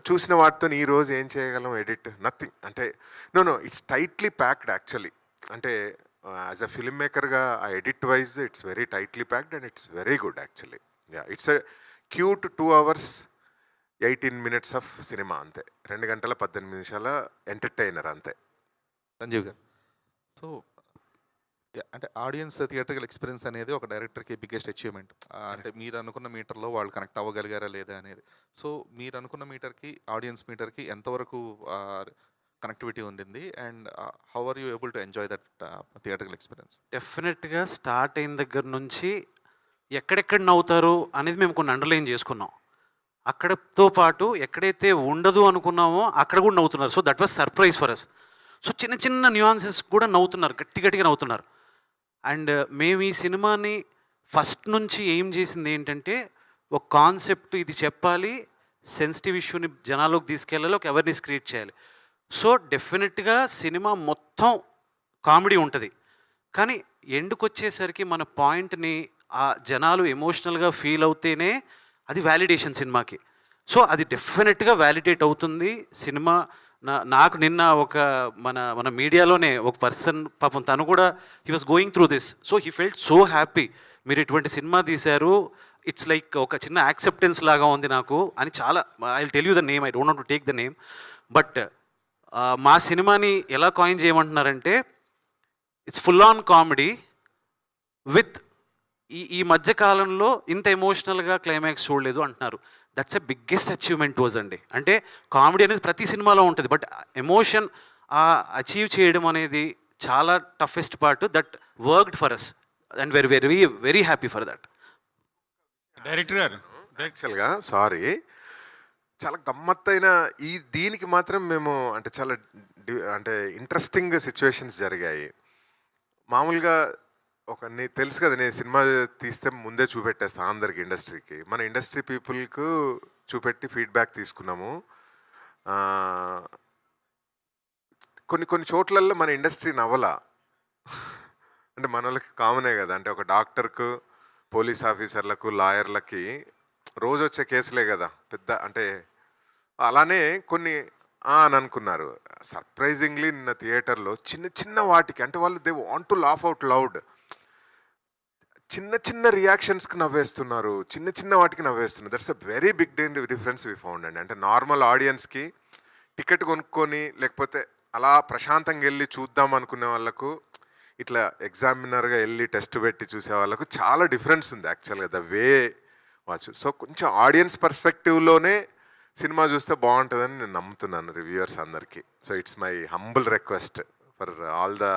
చూసిన వాటితో ఈ రోజు ఏం చేయగలం, ఎడిట్ నథింగ్. అంటే no it's tightly packed actually. అంటే యాజ్ అ ఫిల్మ్ మేకర్గా ఆ edit wise it's very tightly packed and it's very good actually. Yeah, it's a cute 2 hours 18 minutes of సినిమా అంతే. 2 గంటల 18 నిమిషాల ఎంటర్టైనర్ అంతే. సంజీవ్ గారు, సో అంటే ఆడియన్స్ థియేటర్కల్ ఎక్స్పీరియన్స్ అనేది ఒక డైరెక్టర్కి బిగ్గెస్ట్ అచీవ్మెంట్. అంటే మీరు అనుకున్న మీటర్లో వాళ్ళు కనెక్ట్ అవ్వగలిగారా లేదా అనేది. సో మీరు అనుకున్న మీటర్కి ఆడియన్స్ మీటర్కి ఎంతవరకు కనెక్టివిటీ ఉండింది and how are you able to enjoy that theatrical experience? డెఫినెట్గా స్టార్ట్ అయిన దగ్గర నుంచి ఎక్కడెక్కడ నవ్వుతారు అనేది మేము కొన్ని అండర్లైన్ చేసుకున్నాం. అక్కడతో పాటు ఎక్కడైతే ఉండదు అనుకున్నామో అక్కడ కూడా నవ్వుతున్నారు. So that was surprise for us. So చిన్న చిన్న న్యూయాన్సెస్ కూడా నవ్వుతున్నారు, గట్టిగా నవ్వుతున్నారు. అండ్ మేము ఈ సినిమాని ఫస్ట్ నుంచి ఏం చేసింది ఏంటంటే, ఒక కాన్సెప్ట్ ఇది చెప్పాలి, సెన్సిటివ్ ఇష్యూని జనాల్లోకి తీసుకెళ్ళాలి, ఒక అవేర్నెస్ క్రియేట్ చేయాలి. సో డెఫినెట్గా సినిమా మొత్తం కామెడీ ఉంటుంది, కానీ ఎండుకు వచ్చేసరికి మన పాయింట్ని ఆ జనాలు ఎమోషనల్గా ఫీల్ అవుతేనే అది వ్యాలిడేషన్ సినిమాకి. సో అది డెఫినెట్గా వ్యాలిడేట్ అవుతుంది సినిమా. నాకు నిన్న ఒక మన మీడియాలోనే ఒక పర్సన్ పాపం తను కూడా he was going through this. So he felt so happy, మీరు ఇటువంటి సినిమా తీశారు, ఇట్స్ లైక్ ఒక చిన్న యాక్సెప్టెన్స్ లాగా ఉంది నాకు అని. చాలా I will tell you the name, I don't want to take the name, but మా సినిమాని ఎలా కాయిన్ చేయమంటున్నారంటే it's full on comedy with ఈ మధ్య కాలంలో ఇంత ఎమోషనల్గా క్లైమాక్స్ చూడలేదు అంటున్నారు. That's a biggest achievement was అండి. అంటే కామెడీ అనేది ప్రతి సినిమాలో ఉంటుంది, బట్ ఎమోషన్ అచీవ్ చేయడం అనేది చాలా toughest part. That worked for us and very very very happy for that. Director garu, యాక్చువల్గా సారీ, చాలా గమ్మత్తైన దీనికి మాత్రం మేము అంటే చాలా అంటే ఇంట్రెస్టింగ్ సిచ్యువేషన్స్ జరిగాయి. మామూలుగా తెలుసు కదా, నేను సినిమా తీస్తే ముందే చూపెట్టేస్తాను అందరికి, ఇండస్ట్రీకి. మన ఇండస్ట్రీ పీపుల్కు చూపెట్టి ఫీడ్బ్యాక్ తీసుకున్నాము. కొన్ని చోట్లలో మన ఇండస్ట్రీ నవ్వలా. అంటే మన వాళ్ళకి కామనే కదా, అంటే ఒక డాక్టర్కు, పోలీస్ ఆఫీసర్లకు, లాయర్లకి రోజు వచ్చే కేసులే కదా పెద్ద. అంటే అలానే కొన్ని అని అనుకున్నారు. సర్ప్రైజింగ్లీ నిన్న థియేటర్లో చిన్న వాటికి అంటే వాళ్ళు they want to laugh out loud. చిన్న రియాక్షన్స్కి నవ్వేస్తున్నారు, చిన్న వాటికి నవ్వేస్తున్నారు. That's a very big difference we found అండి. అంటే నార్మల్ ఆడియన్స్కి టికెట్ కొనుక్కొని లేకపోతే అలా ప్రశాంతంగా వెళ్ళి చూద్దాం అనుకునే వాళ్ళకు, ఇట్లా ఎగ్జామినర్గా వెళ్ళి టెస్ట్ పెట్టి చూసే వాళ్ళకు చాలా డిఫరెన్స్ ఉంది యాక్చువల్గా ద వే వాచ్. సో కొంచెం ఆడియన్స్ పర్స్పెక్టివ్లోనే సినిమా చూస్తే బాగుంటుందని నేను నమ్ముతున్నాను రివ్యూవర్స్ అందరికీ. So it's my humble request for all the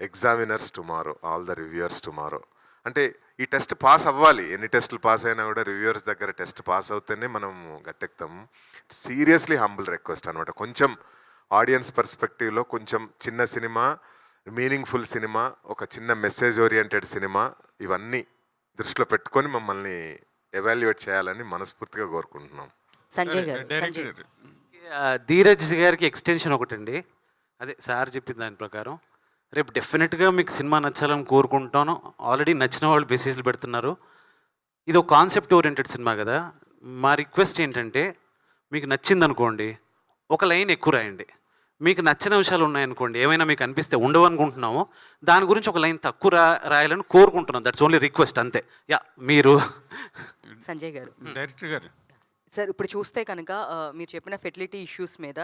examiners tomorrow, all the reviewers tomorrow. అంటే ఈ టెస్ట్ పాస్ అవ్వాలి. ఎన్ని టెస్టులు పాస్ అయినా కూడా రివ్యూవర్స్ దగ్గర టెస్ట్ పాస్ అవుతేనే మనం గట్టెక్తాం. సీరియస్లీ హంబుల్ రిక్వెస్ట్ అనమాట. కొంచెం ఆడియన్స్ పర్స్పెక్టివ్లో కొంచెం చిన్న సినిమా, మీనింగ్ఫుల్ సినిమా, ఒక చిన్న మెసేజ్ ఓరియంటెడ్ సినిమా, ఇవన్నీ దృష్టిలో పెట్టుకొని మమ్మల్ని ఎవాల్యుయేట్ చేయాలని మనస్ఫూర్తిగా కోరుకుంటున్నాం. సంజయ్ గారు, డైరెక్టర్ సంజయ్. గారు ధీరజ్ గారికి ఎక్స్టెన్షన్ ఒకటండి. అదే సార్ చెప్పిన దాని ప్రకారం రేపు డెఫినెట్గా మీకు సినిమా నచ్చాలని కోరుకుంటాను. ఆల్రెడీ నచ్చిన వాళ్ళు మెసేజ్లు పెడుతున్నారు. ఇది ఒక కాన్సెప్ట్ ఓరియంటెడ్ సినిమా కదా. మా రిక్వెస్ట్ ఏంటంటే మీకు నచ్చింది అనుకోండి, ఒక లైన్ ఎక్కువ రాయండి. మీకు నచ్చిన విషయాలు ఉన్నాయనుకోండి, ఏమైనా మీకు అనిపిస్తే ఉండవు అనుకుంటున్నాము, దాని గురించి ఒక లైన్ తక్కువ రాయాలని కోరుకుంటున్నాం. దట్స్ ఓన్లీ రిక్వెస్ట్, అంతే. యా, మీరు సంజయ్ గారు డైరెక్టర్ గారు సార్, ఇప్పుడు చూస్తే కనుక మీరు చెప్పిన ఫెర్టిలిటీ ఇష్యూస్ మీద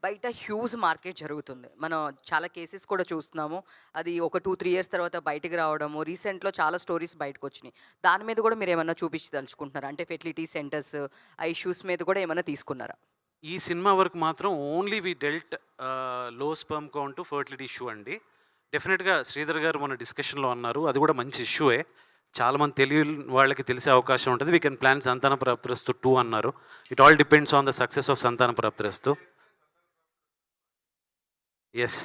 బయట హ్యూజ్ మార్కెట్ జరుగుతుంది. మనం చాలా కేసెస్ కూడా చూస్తున్నాము. అది ఒక 2-3 ఇయర్స్ తర్వాత బయటకు రావడము, రీసెంట్లో చాలా స్టోరీస్ బయటకు వచ్చినాయి. దాని మీద కూడా మీరు ఏమన్నా చూపించదలుచుకుంటున్నారా? అంటే ఫెర్టిలిటీ సెంటర్స్, ఆ ఇష్యూస్ మీద కూడా ఏమైనా తీసుకున్నారా? ఈ సినిమా వరకు మాత్రం ఓన్లీ వి డెల్ట్ లో స్పర్మ్ కౌంట్ ఫర్టిలిటీ ఇష్యూ అండి. డెఫినెట్గా శ్రీధర్ గారు మన డిస్కషన్లో అన్నారు, అది కూడా మంచి ఇష్యూయే. చాలామంది తెలియని వాళ్ళకి తెలిసే అవకాశం ఉంటుంది. వీ కెన్ ప్లాన్ సంతాన ప్రాప్తిరస్తు 2 అన్నారు. It all depends on the success of Santhana ప్రాప్తిరస్తు. Yes,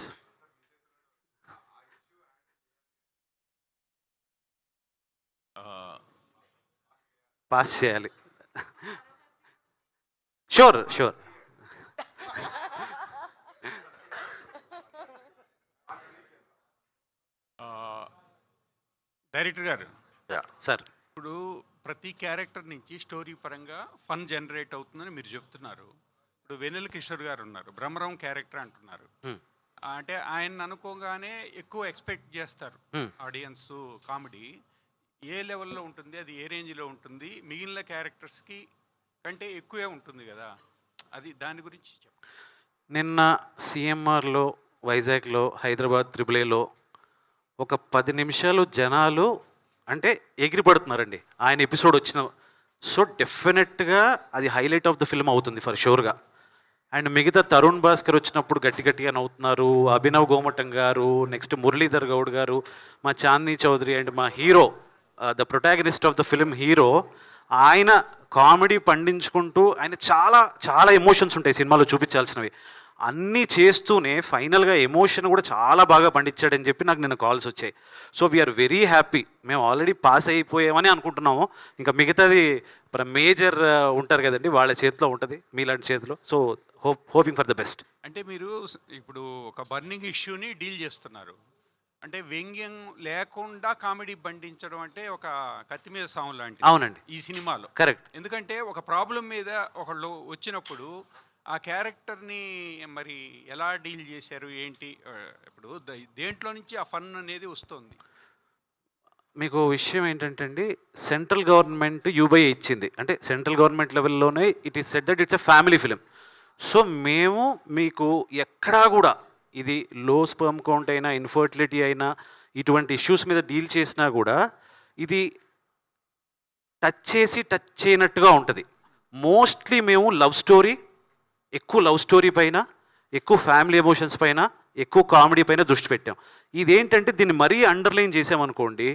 pass చేయాలి. Sure sure. డైరెక్టర్ గారు సార్, ఇప్పుడు ప్రతి క్యారెక్టర్ నుంచి స్టోరీ పరంగా ఫన్ జనరేట్ అవుతుందని మీరు చెప్తున్నారు. ఇప్పుడు వెన్నెల కిషోర్ గారు ఉన్నారు, బ్రహ్మరాం క్యారెక్టర్ అంటున్నారు. అంటే ఆయన అనుకోగానే ఎక్కువ ఎక్స్పెక్ట్ చేస్తారు ఆడియన్స్. కామెడీ ఏ లెవెల్లో ఉంటుంది, అది ఏ రేంజ్లో ఉంటుంది, మిగిలిన క్యారెక్టర్స్కి కంటే ఎక్కువే ఉంటుంది కదా, అది దాని గురించి చెప్పండి. నిన్న సిఎంఆర్లో, వైజాగ్లో, హైదరాబాద్ త్రిబులేలో ఒక 10 నిమిషాలు జనాలు అంటే ఎగిరిపడుతున్నారండి ఆయన ఎపిసోడ్ వచ్చిన. సో డెఫినెట్గా అది హైలైట్ ఆఫ్ ద ఫిల్మ్ అవుతుంది ఫర్ షూర్గా. అండ్ మిగతా తరుణ్ భాస్కర్ వచ్చినప్పుడు గట్టి గట్టిగా నవ్వుతున్నారు. అభినవ్ గోమటం గారు, నెక్స్ట్ మురళీధర్ గౌడ్ గారు, మా చాందనీ చౌదరి అండ్ మా hero, the protagonist of the film hero, ఆయన కామెడీ పండించుకుంటూ ఆయన చాలా చాలా ఎమోషన్స్ ఉంటాయి సినిమాలో చూపించాల్సినవి. అన్నీ చేస్తూనే ఫైనల్గా ఎమోషన్ కూడా చాలా బాగా పండించాడని చెప్పి నాకు నిన్న కాల్స్ వచ్చాయి. So we're very happy. మేము ఆల్రెడీ పాస్ అయిపోయామని అనుకుంటున్నాము. ఇంకా మిగతాది మేజర్ ఉంటారు కదండి, వాళ్ళ చేతిలో ఉంటుంది, మీలాంటి చేతిలో. So hoping for the best. అంటే మీరు ఇప్పుడు ఒక బర్నింగ్ ఇష్యూని డీల్ చేస్తున్నారు. అంటే వ్యంగ్యం లేకుండా కామెడీ బండించడం అంటే ఒక కత్తి మీద సాము లాంటిది. అవునండి, ఈ సినిమాలో కరెక్ట్. ఎందుకంటే ఒక ప్రాబ్లం మీద ఒకళ్ళు వచ్చినప్పుడు ఆ క్యారెక్టర్ని మరి ఎలా డీల్ చేశారు ఏంటి, ఇప్పుడు దేంట్లో నుంచి ఆ ఫన్ అనేది వస్తుంది. మీకు విషయం ఏంటంటే అండి, సెంట్రల్ గవర్నమెంట్ యూబై ఇచ్చింది, అంటే సెంట్రల్ గవర్నమెంట్ లెవెల్లోనే it is said that it's a family film. So మేము మీకు ఎక్కడా కూడా ఇది లో స్పర్మ్ కౌంట్ అయినా, ఇన్ఫర్టిలిటీ అయినా, ఇటువంటి ఇష్యూస్ మీద డీల్ చేసినా కూడా ఇది టచ్ చేయనట్టుగా ఉంటుంది. మోస్ట్లీ మేము లవ్ స్టోరీ, ఎక్కువ లవ్ స్టోరీ పైన, ఎక్కువ ఫ్యామిలీ ఎమోషన్స్ పైన, ఎక్కువ కామెడీ పైన దృష్టి పెట్టాం. ఇదేంటంటే దీన్ని మరీ అండర్లైన్ చేసామనుకోండి,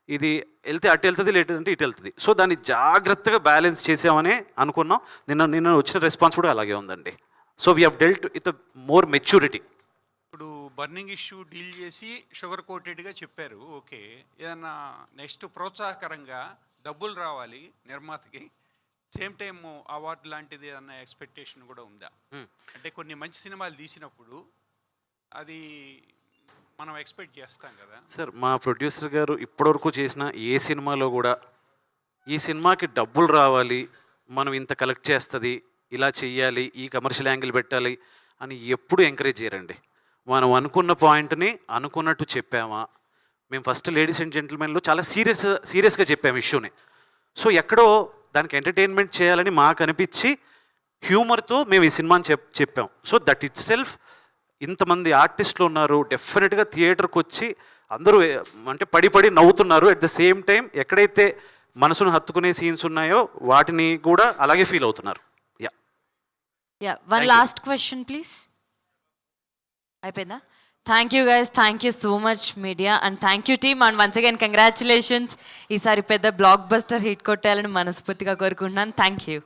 ఇది వెళ్తే అటు వెళ్తుంది, లేదంటే ఇటు వెళ్తుంది. సో దాన్ని జాగ్రత్తగా బ్యాలెన్స్ చేసామని అనుకున్నాం. నిన్న వచ్చిన రెస్పాన్స్ కూడా అలాగే ఉందండి. So we have dealt with more maturity. ఇప్పుడు బర్నింగ్ ఇష్యూ డీల్ చేసి షుగర్ కోటెడ్గా చెప్పారు, ఓకే. ఏదన్నా నెక్స్ట్ ప్రోత్సాహకరంగా డబ్బులు రావాలి నిర్మాతకి, సేమ్ టైం అవార్డు లాంటిది అన్న ఎక్స్పెక్టేషన్ కూడా ఉందా? అంటే కొన్ని మంచి సినిమాలు తీసినప్పుడు అది మనం ఎక్స్పెక్ట్ చేస్తాం కదా సార్. మా ప్రొడ్యూసర్ గారు ఇప్పటివరకు చేసిన ఏ సినిమాలో కూడా ఈ సినిమాకి డబ్బులు రావాలి, మనం ఇంత కలెక్ట్ చేస్తుంది, ఇలా చెయ్యాలి, ఈ కమర్షియల్ యాంగిల్ పెట్టాలి అని ఎప్పుడు ఎంకరేజ్ చేయరండి. మనం అనుకున్న పాయింట్ని అనుకున్నట్టు చెప్పామా. మేము ఫస్ట్ లేడీస్ అండ్ జెంటిల్మెన్లో చాలా సీరియస్గా చెప్పాము ఇష్యూని. సో ఎక్కడో దానికి ఎంటర్టైన్మెంట్ చేయాలని మాకు అనిపించి హ్యూమర్తో మేము ఈ సినిమాని చెప్పాం. సో దట్ ఇట్ సెల్ఫ్, ఇంతమంది ఆర్టిస్టులు ఉన్నారు, డెఫినెట్గా థియేటర్కి వచ్చి అందరూ అంటే పడి నవ్వుతున్నారు. అట్ ద సేమ్ టైం ఎక్కడైతే మనసును హత్తుకునే సీన్స్ ఉన్నాయో వాటిని కూడా అలాగే ఫీల్ అవుతున్నారు. One last question please. అయిపోయిందా? Thank you guys, thank you so much media and thank you team and once again congratulations. ఈసారి పెద్ద బ్లాక్ బస్టర్ హిట్ కొట్టాలని మనస్ఫూర్తిగా కోరుకుంటున్నాను. Thank you.